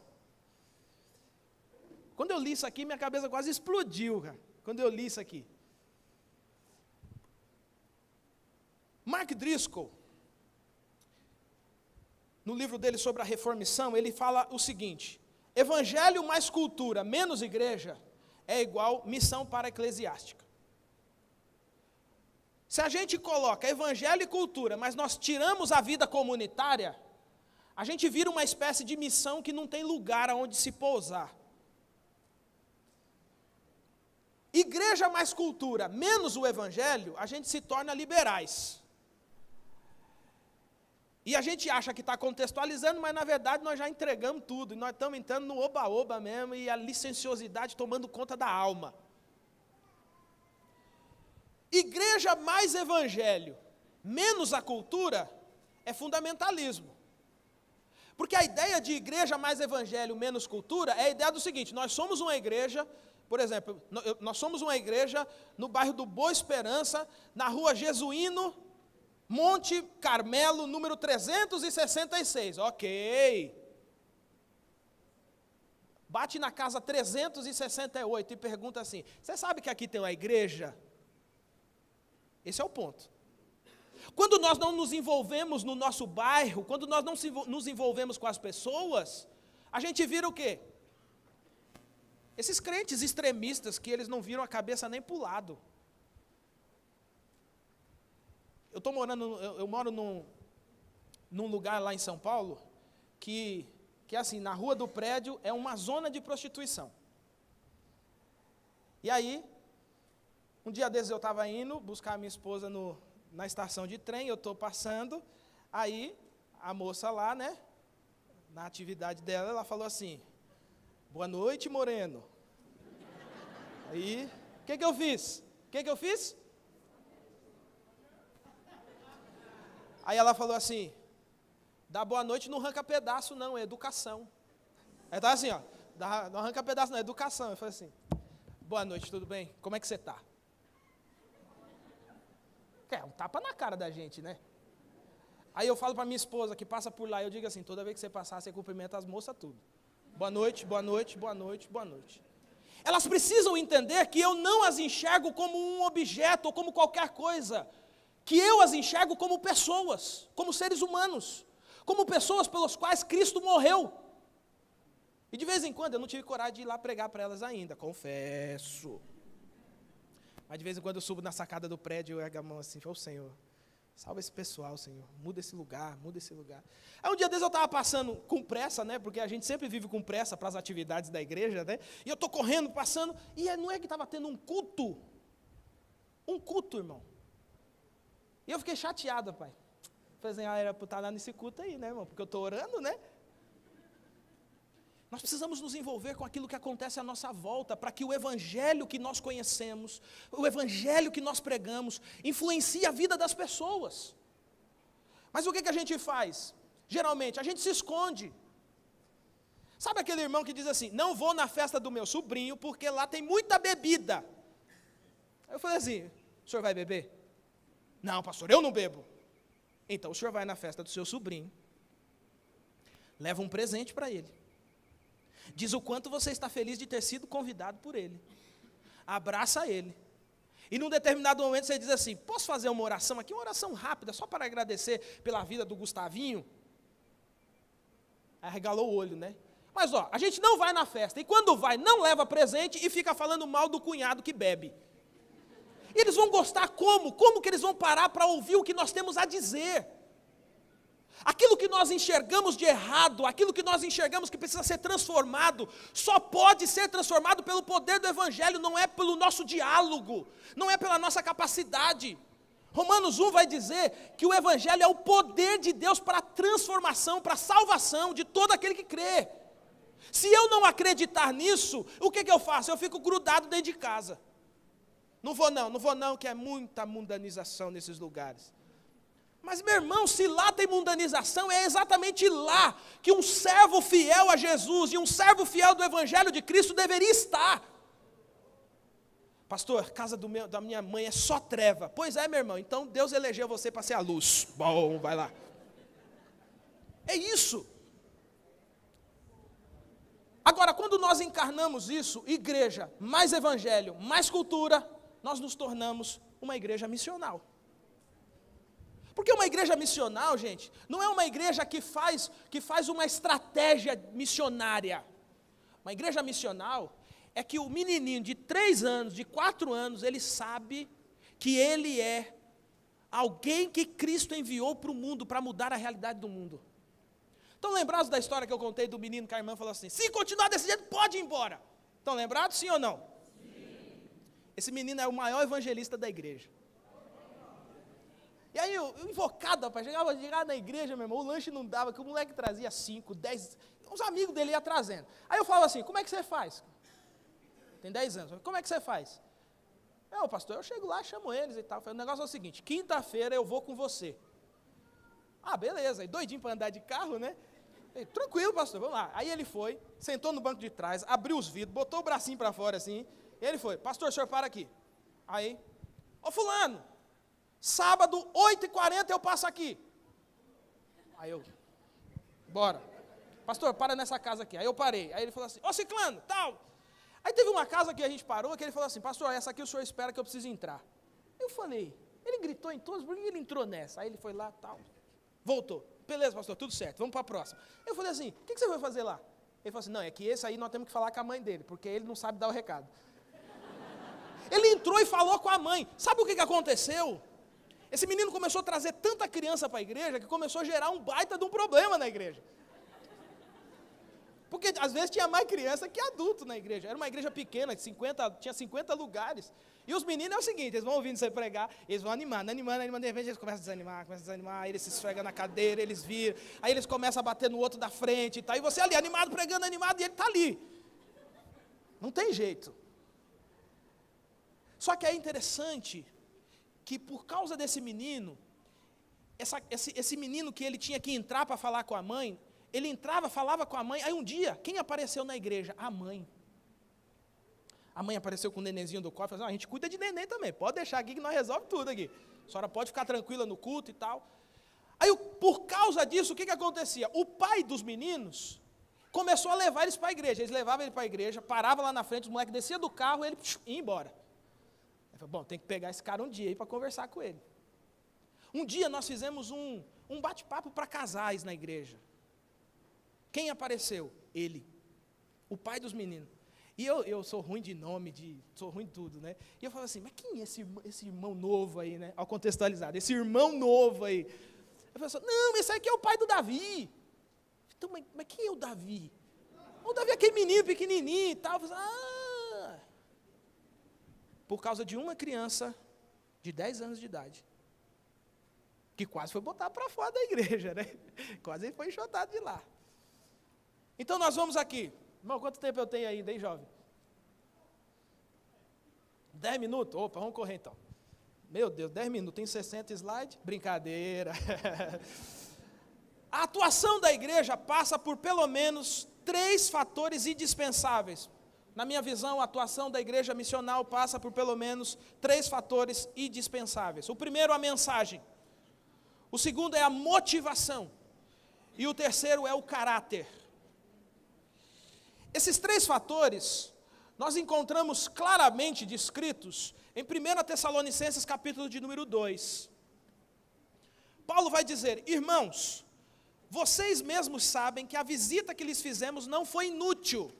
Quando eu li isso aqui, minha cabeça quase explodiu, cara, quando eu li isso aqui. Mark Driscoll, no livro dele sobre a reformição, ele fala o seguinte: evangelho mais cultura menos igreja é igual missão para eclesiástica. Se a gente coloca evangelho e cultura, mas nós tiramos a vida comunitária, a gente vira uma espécie de missão que não tem lugar aonde se pousar. Igreja mais cultura, menos o evangelho, a gente se torna liberais. E a gente acha que está contextualizando, mas na verdade nós já entregamos tudo, e nós estamos entrando no oba-oba mesmo, e a licenciosidade tomando conta da alma. Igreja mais evangelho, menos a cultura, é fundamentalismo. Porque a ideia de igreja mais evangelho, menos cultura, é a ideia do seguinte: nós somos uma igreja, por exemplo, nós somos uma igreja no bairro do Boa Esperança, na rua Jesuíno, Monte Carmelo, número 366, ok. Bate na casa 368 e pergunta assim: você sabe que aqui tem uma igreja? Esse é o ponto. Quando nós não nos envolvemos no nosso bairro, quando nós não nos envolvemos com as pessoas, a gente vira o quê? Esses crentes extremistas que eles não viram a cabeça nem para o lado. Eu moro num lugar lá em São Paulo, que assim, na rua do prédio é uma zona de prostituição. E aí, um dia desses eu estava indo buscar a minha esposa na estação de trem, eu estou passando, aí a moça lá, né, na atividade dela, ela falou assim: boa noite, moreno. Aí, o que eu fiz? Aí ela falou assim: dá boa noite não arranca pedaço não, é educação. Aí estava assim, ó, não arranca pedaço não, é educação. Eu falei assim: boa noite, tudo bem? Como é que você está? É um tapa na cara da gente, né? Aí eu falo para minha esposa que passa por lá, eu digo assim: toda vez que você passar, você cumprimenta as moças tudo. Boa noite, boa noite, boa noite, boa noite. Elas precisam entender que eu não as enxergo como um objeto ou como qualquer coisa, que eu as enxergo como pessoas, como seres humanos, como pessoas pelas quais Cristo morreu. E de vez em quando eu não tive coragem de ir lá pregar para elas ainda, confesso. Mas de vez em quando eu subo na sacada do prédio e eu ergo a mão assim: ô Senhor, salva esse pessoal, Senhor, muda esse lugar, muda esse lugar. Aí um dia desses eu estava passando com pressa, né, porque a gente sempre vive com pressa para as atividades da igreja, né, e eu estou correndo, passando, e não é que estava tendo um culto, irmão. E eu fiquei chateado, pai. Falei assim: era para estar lá nesse culto aí, né, irmão, porque eu estou orando, né. Nós precisamos nos envolver com aquilo que acontece à nossa volta, para que o evangelho que nós conhecemos, o evangelho que nós pregamos, influencie a vida das pessoas. Mas o que a gente faz? Geralmente, a gente se esconde. Sabe aquele irmão que diz assim, não vou na festa do meu sobrinho, porque lá tem muita bebida. Aí eu falei assim, o senhor vai beber? Não, pastor, eu não bebo. Então o senhor vai na festa do seu sobrinho, leva um presente para ele, diz o quanto você está feliz de ter sido convidado por ele, abraça ele, e num determinado momento você diz assim, posso fazer uma oração aqui, uma oração rápida, só para agradecer pela vida do Gustavinho? Aí arregalou o olho, né? Mas a gente não vai na festa, e quando vai, não leva presente e fica falando mal do cunhado que bebe. E eles vão gostar como? Como que eles vão parar para ouvir o que nós temos a dizer? Aquilo que nós enxergamos de errado, aquilo que nós enxergamos que precisa ser transformado, só pode ser transformado pelo poder do Evangelho, não é pelo nosso diálogo, não é pela nossa capacidade. Romanos 1 vai dizer que o Evangelho é o poder de Deus para a transformação, para a salvação de todo aquele que crê. Se eu não acreditar nisso, o que eu faço? Eu fico grudado dentro de casa. Não vou não, que é muita mundanização nesses lugares. Mas, meu irmão, se lá tem mundanização, é exatamente lá que um servo fiel a Jesus e um servo fiel do Evangelho de Cristo deveria estar. Pastor, casa da minha mãe é só treva. Pois é, meu irmão, então Deus elegeu você para ser a luz. Bom, vai lá. É isso. Agora, quando nós encarnamos isso, igreja, mais evangelho, mais cultura, nós nos tornamos uma igreja missional. Porque uma igreja missional, gente, não é uma igreja que faz uma estratégia missionária. Uma igreja missional é que o menininho de 3 anos, de 4 anos, ele sabe que ele é alguém que Cristo enviou para o mundo, para mudar a realidade do mundo. Estão lembrados da história que eu contei do menino que a irmã falou assim, se continuar desse jeito, pode ir embora. Estão lembrados, sim ou não? Sim. Esse menino é o maior evangelista da igreja. E aí, eu invocado, rapaz, chegava na igreja, meu irmão, o lanche não dava, que o moleque trazia 5, 10, os amigos dele iam trazendo. Aí eu falava assim, como é que você faz? Tem 10 anos, como é que você faz? Pastor, eu chego lá, chamo eles e tal. O negócio é o seguinte, quinta-feira eu vou com você. Ah, beleza, e doidinho para andar de carro, né? Tranquilo, pastor, vamos lá. Aí ele foi, sentou no banco de trás, abriu os vidros, botou o bracinho para fora assim, e ele foi, pastor, o senhor para aqui. Aí, fulano, sábado, 8h40 eu passo aqui. Aí eu, bora. Pastor, para nessa casa aqui. Aí eu parei. Aí ele falou assim, ciclano, tal. Aí teve uma casa que a gente parou, que ele falou assim, pastor, essa aqui o senhor espera que eu preciso entrar. Eu falei, ele gritou em todos, por que ele entrou nessa? Aí ele foi lá, tal, voltou. Beleza, pastor, tudo certo, vamos para a próxima. Eu falei assim, o que você vai fazer lá? Ele falou assim, não, é que esse aí nós temos que falar com a mãe dele, porque ele não sabe dar o recado. Ele entrou e falou com a mãe. Sabe o que aconteceu? Esse menino começou a trazer tanta criança para a igreja, que começou a gerar um baita de um problema na igreja. Porque às vezes tinha mais criança que adulto na igreja. Era uma igreja pequena, tinha 50 lugares. E os meninos é o seguinte, eles vão ouvindo você pregar, eles vão animando, de repente eles começam a desanimar, aí eles se esfregam na cadeira, eles viram, aí eles começam a bater no outro da frente e tal, e você ali animado, pregando animado, e ele está ali. Não tem jeito. Só que é interessante que por causa desse menino, esse menino que ele tinha que entrar para falar com a mãe, ele entrava, falava com a mãe, aí um dia, quem apareceu na igreja? A mãe. A mãe apareceu com o nenenzinho do colo, falou, a gente cuida de neném também, pode deixar aqui que nós resolvemos tudo aqui. A senhora pode ficar tranquila no culto e tal. Aí, por causa disso, o que acontecia? O pai dos meninos começou a levar eles para a igreja. Eles levavam ele para a igreja, parava lá na frente, o moleque descia do carro, ele ia embora. Ele falou, bom, tem que pegar esse cara um dia aí para conversar com ele. Um dia nós fizemos um bate-papo para casais na igreja. Quem apareceu? Ele, o pai dos meninos. E eu sou ruim de nome, sou ruim de tudo, né? E eu falo assim, mas quem é esse irmão novo aí, né? Ao contextualizado, esse irmão novo aí. Eu falo assim, não, esse aqui é o pai do Davi. Então, mas quem é o Davi? O Davi é aquele menino pequenininho e tal. Eu falo assim, por causa de uma criança de 10 anos de idade, que quase foi botar para fora da igreja, né? Quase foi enxotado de lá. Então nós vamos aqui. Irmão, quanto tempo eu tenho ainda, hein, jovem? 10 minutos? Opa, vamos correr então. Meu Deus, 10 minutos, tem 60 slides? Brincadeira. A atuação da igreja passa por pelo menos 3 fatores indispensáveis. Na minha visão, a atuação da igreja missional passa por pelo menos 3 fatores indispensáveis. O primeiro, a mensagem. O segundo é a motivação. E o terceiro é o caráter. Esses 3 fatores, nós encontramos claramente descritos em 1 Tessalonicenses capítulo de número 2. Paulo vai dizer: irmãos, vocês mesmos sabem que a visita que lhes fizemos não foi inútil.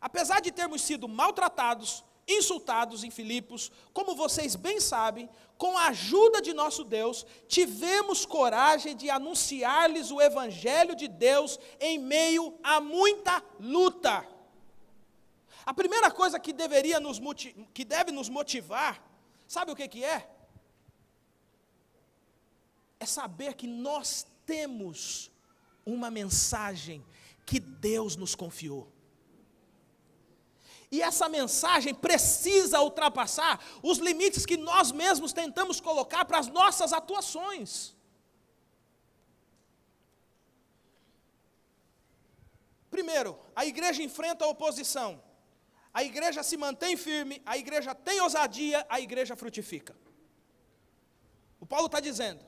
Apesar de termos sido maltratados, insultados em Filipos, como vocês bem sabem, com a ajuda de nosso Deus, tivemos coragem de anunciar-lhes o Evangelho de Deus em meio a muita luta. A primeira coisa que deve nos motivar, sabe o que é? É saber que nós temos uma mensagem que Deus nos confiou. E essa mensagem precisa ultrapassar os limites que nós mesmos tentamos colocar para as nossas atuações. Primeiro, a igreja enfrenta a oposição. A igreja se mantém firme, a igreja tem ousadia, a igreja frutifica. O Paulo está dizendo,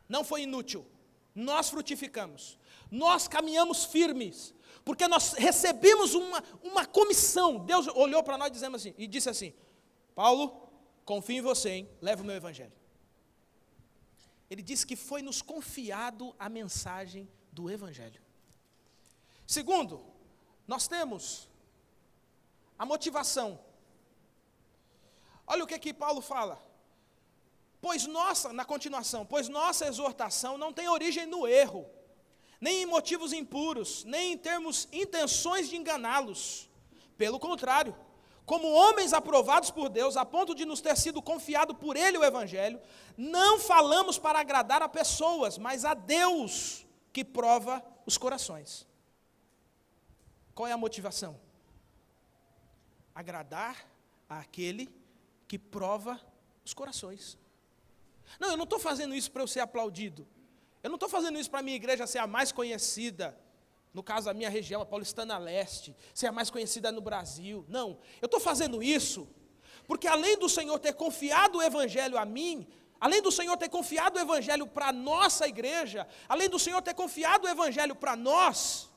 não foi inútil, nós frutificamos, nós caminhamos firmes, porque nós recebemos uma comissão. Deus olhou para nós e disse assim: Paulo, confio em você, hein? Leva o meu evangelho. Ele disse que foi nos confiado a mensagem do evangelho. Segundo, nós temos a motivação. Olha o que Paulo fala. Na continuação, pois nossa exortação não tem origem no erro, nem em motivos impuros, nem em termos intenções de enganá-los. Pelo contrário, como homens aprovados por Deus, a ponto de nos ter sido confiado por Ele o Evangelho, não falamos para agradar a pessoas, mas a Deus que prova os corações. Qual é a motivação? Agradar àquele que prova os corações. Não, eu não estou fazendo isso para eu ser aplaudido. Eu não estou fazendo isso para a minha igreja ser a mais conhecida, no caso da minha região, a Paulistana Leste, ser a mais conhecida no Brasil. Não, eu estou fazendo isso porque além do Senhor ter confiado o Evangelho a mim, além do Senhor ter confiado o Evangelho para a nossa igreja, além do Senhor ter confiado o Evangelho para nós,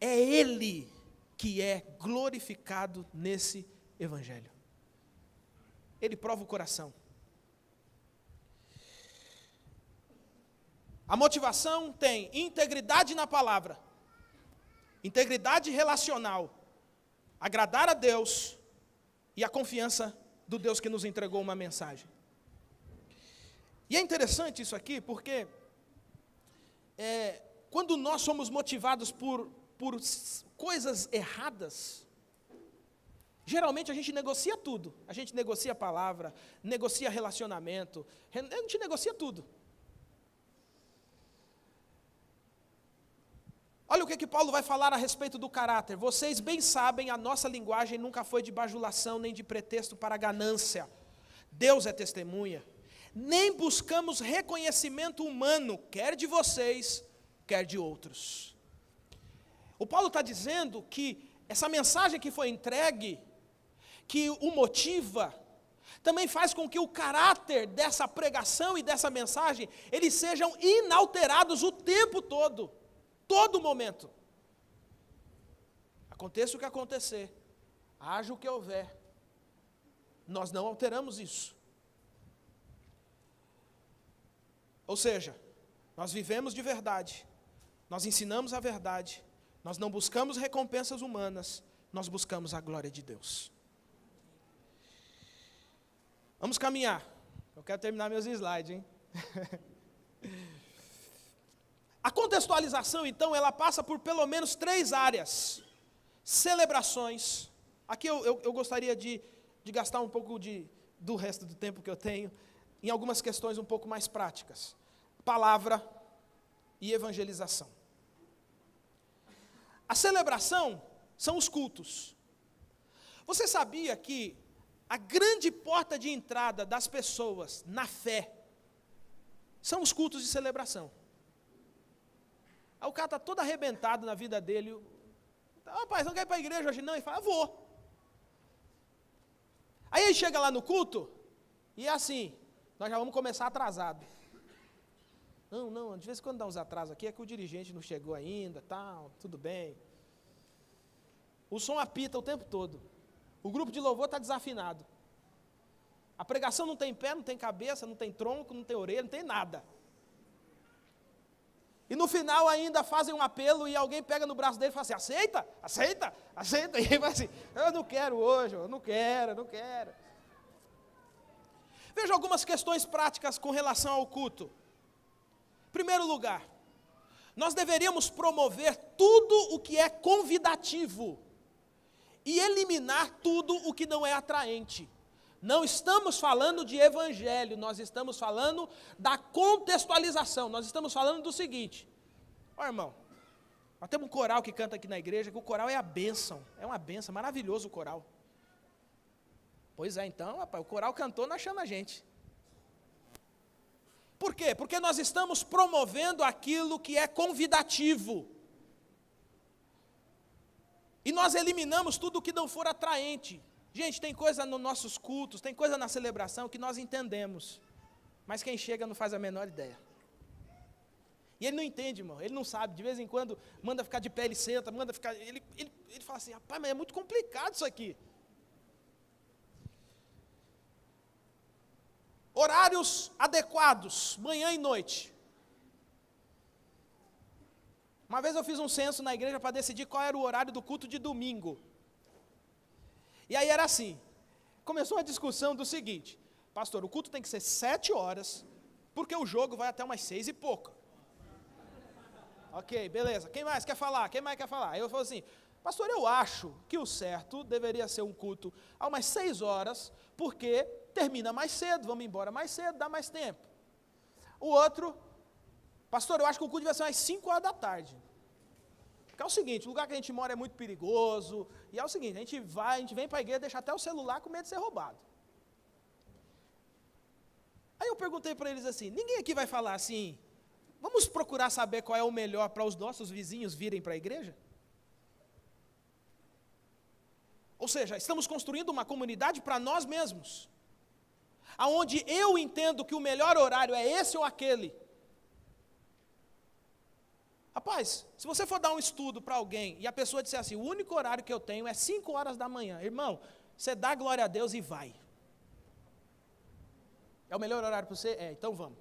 é Ele que é glorificado nesse Evangelho. Ele prova o coração. A motivação tem integridade na palavra, integridade relacional, agradar a Deus e a confiança do Deus que nos entregou uma mensagem. E é interessante isso aqui porque quando nós somos motivados por coisas erradas, geralmente a gente negocia tudo. A gente negocia a palavra, negocia relacionamento, a gente negocia tudo. Olha o que Paulo vai falar a respeito do caráter. Vocês bem sabem, a nossa linguagem nunca foi de bajulação, nem de pretexto para ganância. Deus é testemunha. Nem buscamos reconhecimento humano, quer de vocês, quer de outros. O Paulo está dizendo que essa mensagem que foi entregue, que o motiva, também faz com que o caráter dessa pregação e dessa mensagem, eles sejam inalterados o tempo todo. Todo momento. Aconteça o que acontecer, haja o que houver, nós não alteramos isso. Ou seja, nós vivemos de verdade, nós ensinamos a verdade, nós não buscamos recompensas humanas, nós buscamos a glória de Deus. Vamos caminhar. Eu quero terminar meus slides, hein? A contextualização, então, ela passa por pelo menos 3 áreas. Celebrações. Aqui eu gostaria de gastar um pouco do resto do tempo que eu tenho em algumas questões um pouco mais práticas. Palavra e evangelização. A celebração são os cultos. Você sabia que A grande porta de entrada das pessoas na fé são os cultos de celebração. Aí o cara está todo arrebentado na vida dele. Rapaz, não quer ir para a igreja hoje não? Ele fala, vou. Aí ele chega lá no culto, e é assim, nós já vamos começar atrasado. Não, de vez em quando dá uns atrasos aqui, é que o dirigente não chegou ainda, tal, tudo bem. O som apita o tempo todo. O grupo de louvor está desafinado. A pregação não tem pé, não tem cabeça, não tem tronco, não tem orelha, não tem nada. E no final ainda fazem um apelo e alguém pega no braço dele e fala assim, aceita. E ele vai assim, eu não quero hoje, eu não quero. Veja algumas questões práticas com relação ao culto. Em primeiro lugar, nós deveríamos promover tudo o que é convidativo e eliminar tudo o que não é atraente. Não estamos falando de evangelho, nós estamos falando da contextualização, nós estamos falando do seguinte, ó irmão, nós temos um coral que canta aqui na igreja, que o coral é uma bênção, maravilhoso o coral. Pois é, então, rapaz, o coral cantou, nós chamamos a gente. Por quê? Porque nós estamos promovendo aquilo que é convidativo. E nós eliminamos tudo que não for atraente. Gente, tem coisa nos nossos cultos, tem coisa na celebração que nós entendemos, mas quem chega não faz a menor ideia. E ele não entende, irmão, ele não sabe, de vez em quando manda ficar de pé, ele senta, ele fala assim, rapaz, mas é muito complicado isso aqui. Horários adequados, manhã e noite. Uma vez eu fiz um censo na igreja para decidir qual era o horário do culto de domingo. E aí era assim, começou a discussão do seguinte, pastor, o culto tem que ser 7 horas, porque o jogo vai até umas 6 e pouco. Ok, beleza, quem mais quer falar? Aí eu falo assim, pastor, eu acho que o certo deveria ser um culto a umas 6 horas, porque termina mais cedo, vamos embora mais cedo, dá mais tempo. O outro, pastor, eu acho que o culto devia ser umas 5 horas da tarde. Porque é o seguinte, o lugar que a gente mora é muito perigoso, e é o seguinte, a gente vem para a igreja, deixa até o celular com medo de ser roubado. Aí eu perguntei para eles assim, ninguém aqui vai falar assim, vamos procurar saber qual é o melhor para os nossos vizinhos virem para a igreja? Ou seja, estamos construindo uma comunidade para nós mesmos, aonde eu entendo que o melhor horário é esse ou aquele. Rapaz, se você for dar um estudo para alguém e a pessoa disser assim, o único horário que eu tenho é 5 horas da manhã, irmão, você dá glória a Deus e vai. É o melhor horário para você? É, então vamos.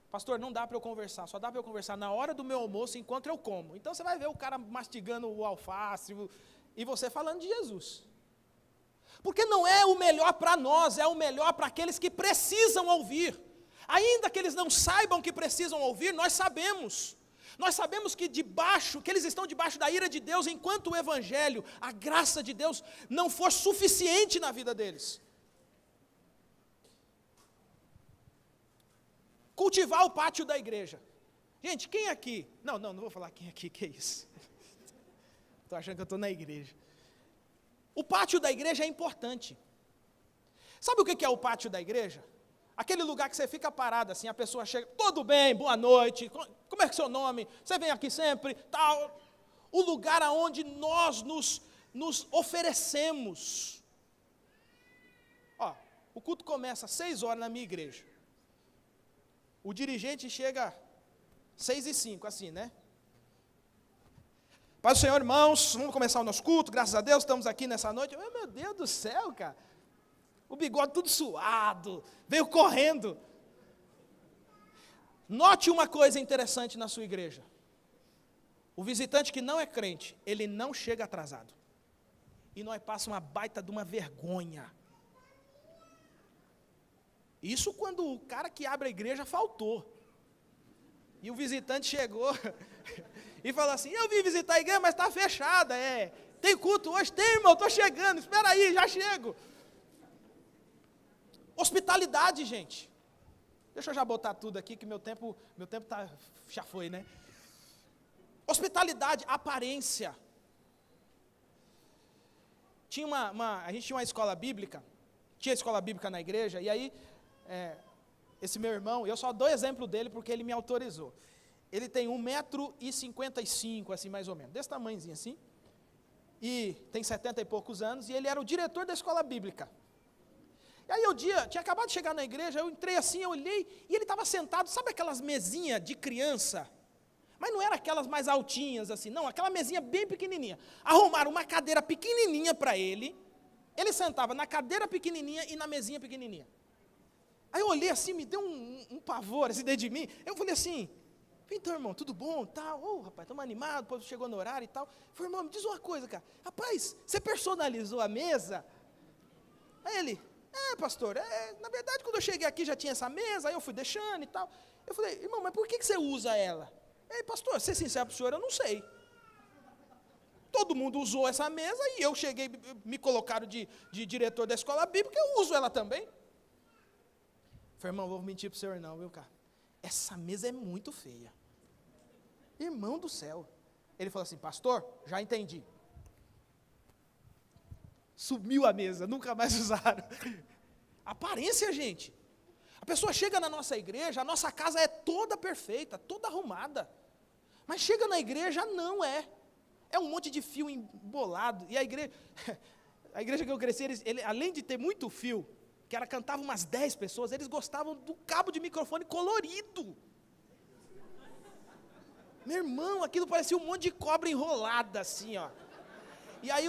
Pastor, não dá para eu conversar, só dá para eu conversar na hora do meu almoço enquanto eu como. Então você vai ver o cara mastigando o alface e você falando de Jesus. Porque não é o melhor para nós, é o melhor para aqueles que precisam ouvir. Ainda que eles não saibam que precisam ouvir, nós sabemos. Nós sabemos que eles estão debaixo da ira de Deus, enquanto o evangelho, a graça de Deus, não for suficiente na vida deles. Cultivar o pátio da igreja. Gente, quem aqui? Não vou falar quem aqui, que é isso? Estou achando que eu estou na igreja. O pátio da igreja é importante. Sabe o que é o pátio da igreja? Aquele lugar que você fica parado assim, a pessoa chega, tudo bem, boa noite, como é que é o seu nome? Você vem aqui sempre, tal. O lugar aonde nós nos oferecemos. Ó, o culto começa às 6 horas na minha igreja. O dirigente chega 6:05, assim, né? Pai do Senhor, irmãos, vamos começar o nosso culto, graças a Deus, estamos aqui nessa noite. Meu Deus do céu, cara. O bigode tudo suado, veio correndo. Note uma coisa interessante na sua igreja. O visitante que não é crente, ele não chega atrasado. E nós passamos uma baita de uma vergonha. Isso quando o cara que abre a igreja faltou. E o visitante chegou e falou assim, eu vim visitar a igreja, mas está fechada. Tem culto hoje? Tem, irmão, estou chegando, espera aí, já chego. Hospitalidade, gente. Deixa eu já botar tudo aqui, que meu tempo já foi, né? Hospitalidade, aparência. A gente tinha uma escola bíblica tinha escola bíblica na igreja, e aí, esse meu irmão, eu só dou exemplo dele porque ele me autorizou. Ele tem 1,55 m, assim, mais ou menos, desse tamanhozinho assim, e tem 70 e poucos anos, e ele era o diretor da escola bíblica. E aí tinha acabado de chegar na igreja, eu entrei assim, eu olhei, e ele estava sentado, sabe aquelas mesinhas de criança? Mas não era aquelas mais altinhas assim, não, aquela mesinha bem pequenininha. Arrumaram uma cadeira pequenininha para ele sentava na cadeira pequenininha e na mesinha pequenininha. Aí eu olhei assim, me deu um pavor assim dentro de mim, eu falei assim, então, irmão, tudo bom, tal, rapaz, estamos animados, depois chegou no horário e tal. Eu falei, irmão, me diz uma coisa, cara, rapaz, você personalizou a mesa? Aí ele, pastor, na verdade, quando eu cheguei aqui já tinha essa mesa, aí eu fui deixando e tal. Eu falei, irmão, mas por que você usa ela? Pastor, ser sincero para o senhor, eu não sei. Todo mundo usou essa mesa e eu cheguei, me colocaram de diretor da escola bíblica, eu uso ela também. Eu falei, irmão, vou mentir para o senhor não, viu, cara? Essa mesa é muito feia. Irmão do céu. Ele falou assim, pastor, já entendi. Sumiu a mesa, nunca mais usaram. Aparência, gente. A pessoa chega na nossa igreja, a nossa casa é toda perfeita, toda arrumada. Mas chega na igreja, não é. É um monte de fio embolado. E a igreja que eu cresci, além de ter muito fio, que ela cantava umas 10 pessoas, eles gostavam do cabo de microfone colorido. Meu irmão, aquilo parecia um monte de cobra enrolada, assim, ó. E aí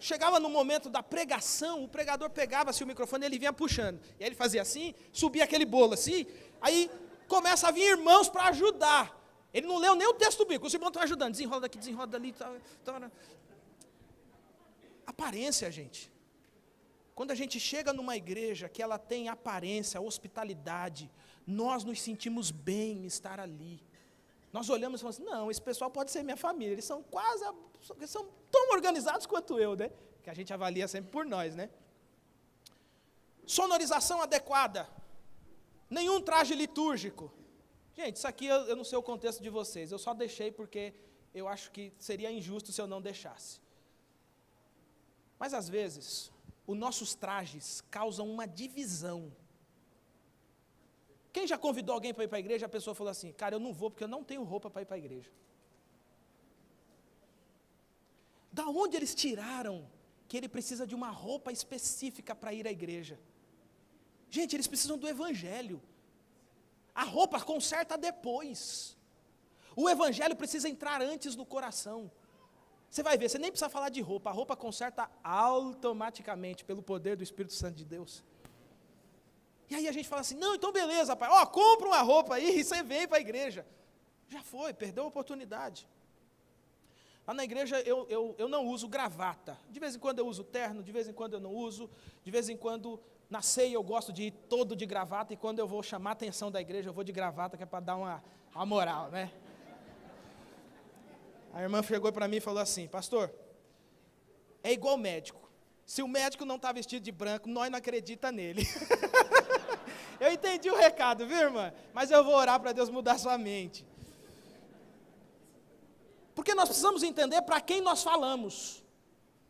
chegava no momento da pregação, o pregador pegava-se o microfone e ele vinha puxando. E aí ele fazia assim, subia aquele bolo assim, aí começa a vir irmãos para ajudar. Ele não leu nem o texto bíblico, os irmãos estão ajudando, desenrola daqui, desenrola dali. Aparência, gente. Quando a gente chega numa igreja que ela tem aparência, hospitalidade, nós nos sentimos bem em estar ali. Nós olhamos e falamos assim, não, esse pessoal pode ser minha família, eles são tão organizados quanto eu, né? Que a gente avalia sempre por nós, né? Sonorização adequada. Nenhum traje litúrgico. Gente, isso aqui eu não sei o contexto de vocês, eu só deixei porque eu acho que seria injusto se eu não deixasse. Mas às vezes, os nossos trajes causam uma divisão. Quem já convidou alguém para ir para a igreja, a pessoa falou assim, cara, eu não vou porque eu não tenho roupa para ir para a igreja. Da onde eles tiraram que ele precisa de uma roupa específica para ir à igreja? Gente, eles precisam do evangelho. A roupa conserta depois. O evangelho precisa entrar antes no coração. Você vai ver, você nem precisa falar de roupa, a roupa conserta automaticamente pelo poder do Espírito Santo de Deus. E aí a gente fala assim, não, então beleza, pai, compra uma roupa aí e você vem para a igreja. Já foi, perdeu a oportunidade. Lá na igreja eu não uso gravata. De vez em quando eu uso terno, de vez em quando eu não uso. De vez em quando, na ceia eu gosto de ir todo de gravata, e quando eu vou chamar a atenção da igreja, eu vou de gravata, que é para dar uma moral, né? A irmã chegou para mim e falou assim, pastor, é igual médico. Se o médico não está vestido de branco, nós não acreditamos nele. Eu entendi o recado, viu, irmã? Mas eu vou orar para Deus mudar sua mente. Porque nós precisamos entender para quem nós falamos.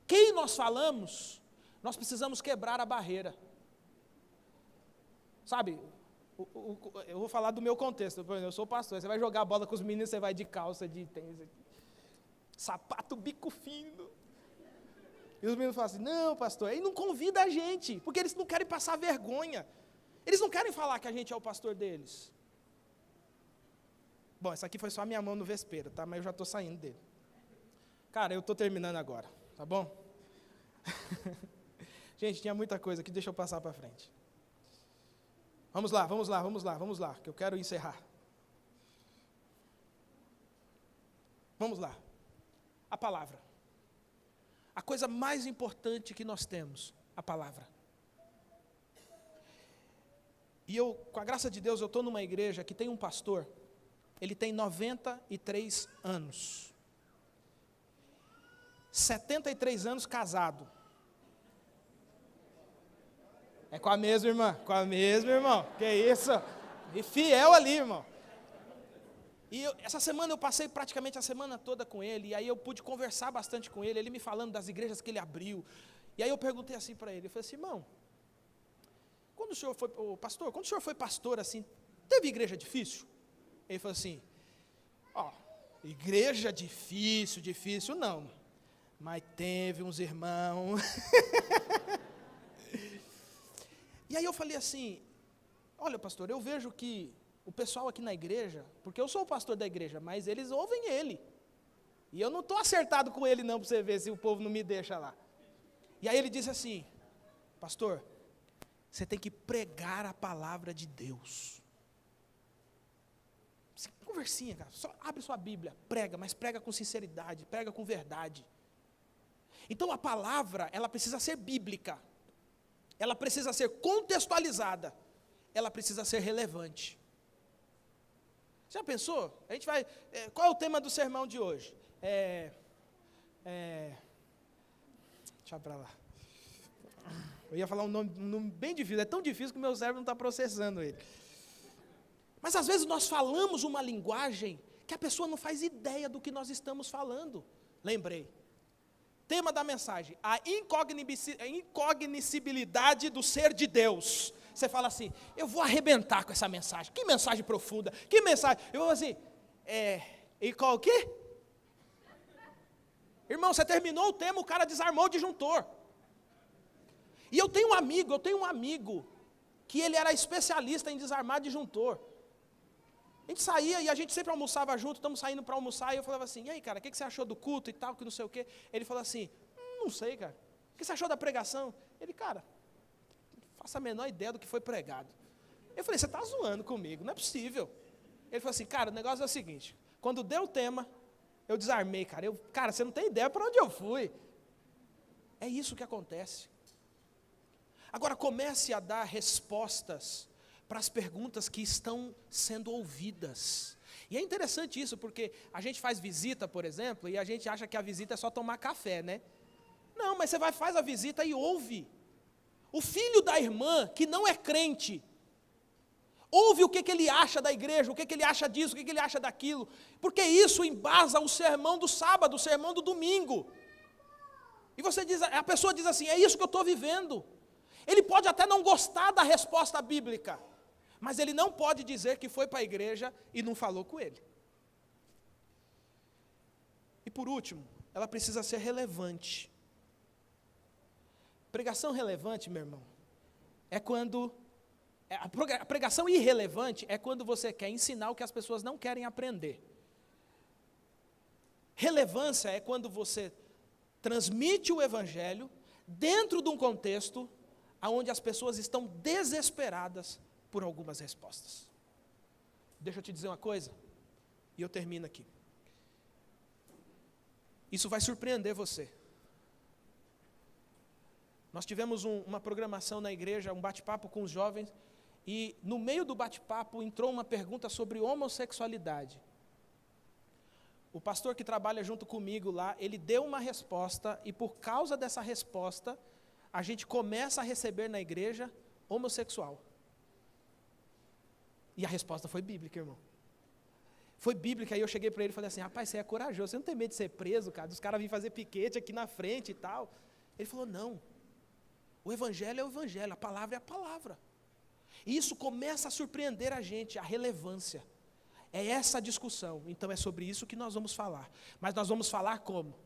Quem nós falamos, nós precisamos quebrar a barreira. Sabe, eu vou falar do meu contexto. Por exemplo, eu sou pastor, você vai jogar bola com os meninos, você vai de calça, de tênis, sapato bico fino. E os meninos falam assim, não, pastor, aí não convida a gente, porque eles não querem passar vergonha. Eles não querem falar que a gente é o pastor deles. Bom, essa aqui foi só a minha mão no vespeiro, tá? Mas eu já estou saindo dele. Cara, eu estou terminando agora, tá bom? Gente, tinha muita coisa aqui, deixa eu passar para frente. Vamos lá, que eu quero encerrar. Vamos lá. A palavra. A coisa mais importante que nós temos, a palavra. E eu, com a graça de Deus, eu estou numa igreja que tem um pastor, ele tem 93 anos. 73 anos casado. É com a mesma irmã? Com a mesma, irmão. Que isso? E fiel ali, irmão. E essa semana eu passei praticamente a semana toda com ele, e aí eu pude conversar bastante com ele, ele me falando das igrejas que ele abriu. E aí eu perguntei assim para ele, eu falei assim, irmão, quando o senhor foi pastor, assim, teve igreja difícil? Ele falou assim, igreja difícil não, mas teve uns irmãos. E aí eu falei assim, olha pastor, eu vejo que o pessoal aqui na igreja, porque eu sou o pastor da igreja, mas eles ouvem ele, e eu não estou acertado com ele não, para você ver se o povo não me deixa lá. E aí ele disse assim, pastor, você tem que pregar a palavra de Deus. Conversinha, cara, só abre sua Bíblia, prega, mas prega com sinceridade, prega com verdade. Então a palavra, ela precisa ser bíblica, ela precisa ser contextualizada, ela precisa ser relevante. Já pensou? A gente vai, qual é o tema do sermão de hoje? Deixa pra lá. Eu ia falar um nome bem difícil, é tão difícil que o meu cérebro não está processando ele. Mas às vezes nós falamos uma linguagem que a pessoa não faz ideia do que nós estamos falando. Lembrei. Tema da mensagem, a incognoscibilidade do ser de Deus. Você fala assim, eu vou arrebentar com essa mensagem. Que mensagem profunda, que mensagem. Eu vou assim, o quê? Irmão, você terminou o tema, o cara desarmou o disjuntor. E eu tenho um amigo, que ele era especialista em desarmar disjuntor. A gente saía e a gente sempre almoçava junto, estamos saindo para almoçar, e eu falava assim, e aí cara, o que você achou do culto e tal, que não sei o quê? Ele falou assim, não sei cara, o que você achou da pregação? Ele, cara, não faço a menor ideia do que foi pregado. Eu falei, você está zoando comigo, não é possível. Ele falou assim, cara, o negócio é o seguinte, quando deu o tema, eu desarmei, cara, cara, você não tem ideia para onde eu fui. É isso que acontece. Agora comece a dar respostas para as perguntas que estão sendo ouvidas. E é interessante isso, porque a gente faz visita, por exemplo, e a gente acha que a visita é só tomar café, né? Não, mas você faz a visita e ouve. O filho da irmã, que não é crente, ouve o que ele acha da igreja, o que ele acha disso, o que ele acha daquilo, porque isso embasa o sermão do sábado, o sermão do domingo. E a pessoa diz assim, é isso que eu estou vivendo. Ele pode até não gostar da resposta bíblica, mas ele não pode dizer que foi para a igreja e não falou com ele. E por último, ela precisa ser relevante. Pregação relevante, meu irmão, é quando... A pregação irrelevante é quando você quer ensinar o que as pessoas não querem aprender. Relevância é quando você transmite o evangelho dentro de um contexto onde as pessoas estão desesperadas por algumas respostas. Deixa eu te dizer uma coisa, e eu termino aqui. Isso vai surpreender você. Nós tivemos uma programação na igreja, um bate-papo com os jovens, e no meio do bate-papo entrou uma pergunta sobre homossexualidade. O pastor que trabalha junto comigo lá, ele deu uma resposta, e por causa dessa resposta, a gente começa a receber na igreja homossexual. E a resposta foi bíblica, irmão. Foi bíblica, aí eu cheguei para ele e falei assim, rapaz, você é corajoso, você não tem medo de ser preso, cara, dos caras virem fazer piquete aqui na frente e tal. Ele falou, não, o evangelho é o evangelho, a palavra é a palavra. E isso começa a surpreender a gente, a relevância. É essa a discussão, então é sobre isso que nós vamos falar. Mas nós vamos falar como?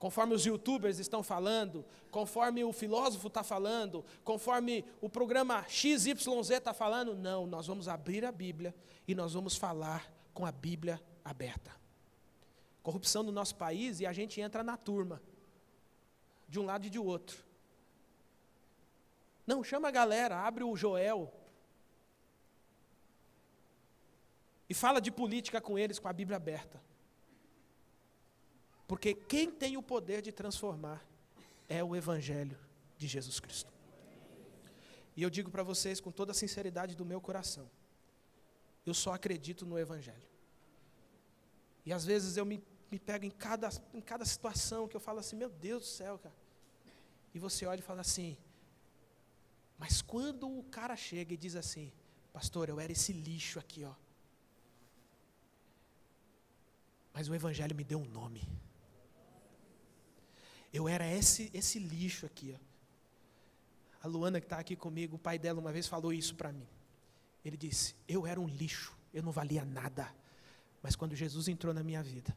Conforme os youtubers estão falando, conforme o filósofo está falando, conforme o programa XYZ está falando, não, nós vamos abrir a Bíblia e nós vamos falar com a Bíblia aberta. Corrupção no nosso país e a gente entra na turma, de um lado e de outro. Não, chama a galera, abre o Joel e fala de política com eles com a Bíblia aberta. Porque quem tem o poder de transformar é o Evangelho de Jesus Cristo. E eu digo para vocês com toda a sinceridade do meu coração, eu só acredito no Evangelho. E às vezes eu me pego em cada situação que eu falo assim, meu Deus do céu, cara. E você olha e fala assim, mas quando o cara chega e diz assim, pastor, eu era esse lixo aqui, ó. Mas o Evangelho me deu um nome. Eu era esse lixo aqui, ó. A Luana que está aqui comigo, o pai dela uma vez falou isso para mim. Ele disse, eu era um lixo, eu não valia nada. Mas quando Jesus entrou na minha vida,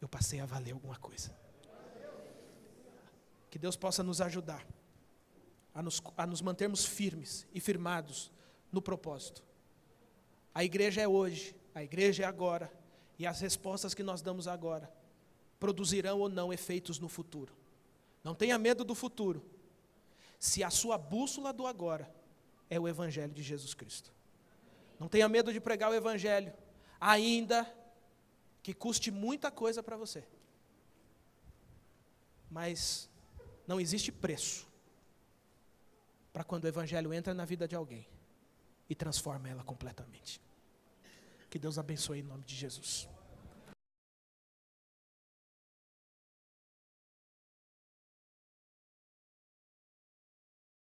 eu passei a valer alguma coisa. Que Deus possa nos ajudar a nos mantermos firmes e firmados no propósito. A igreja é hoje, a igreja é agora, e as respostas que nós damos agora produzirão ou não efeitos no futuro. Não tenha medo do futuro, se a sua bússola do agora é o Evangelho de Jesus Cristo. Não tenha medo de pregar o Evangelho, ainda que custe muita coisa para você. Mas não existe preço para quando o Evangelho entra na vida de alguém e transforma ela completamente. Que Deus abençoe em nome de Jesus.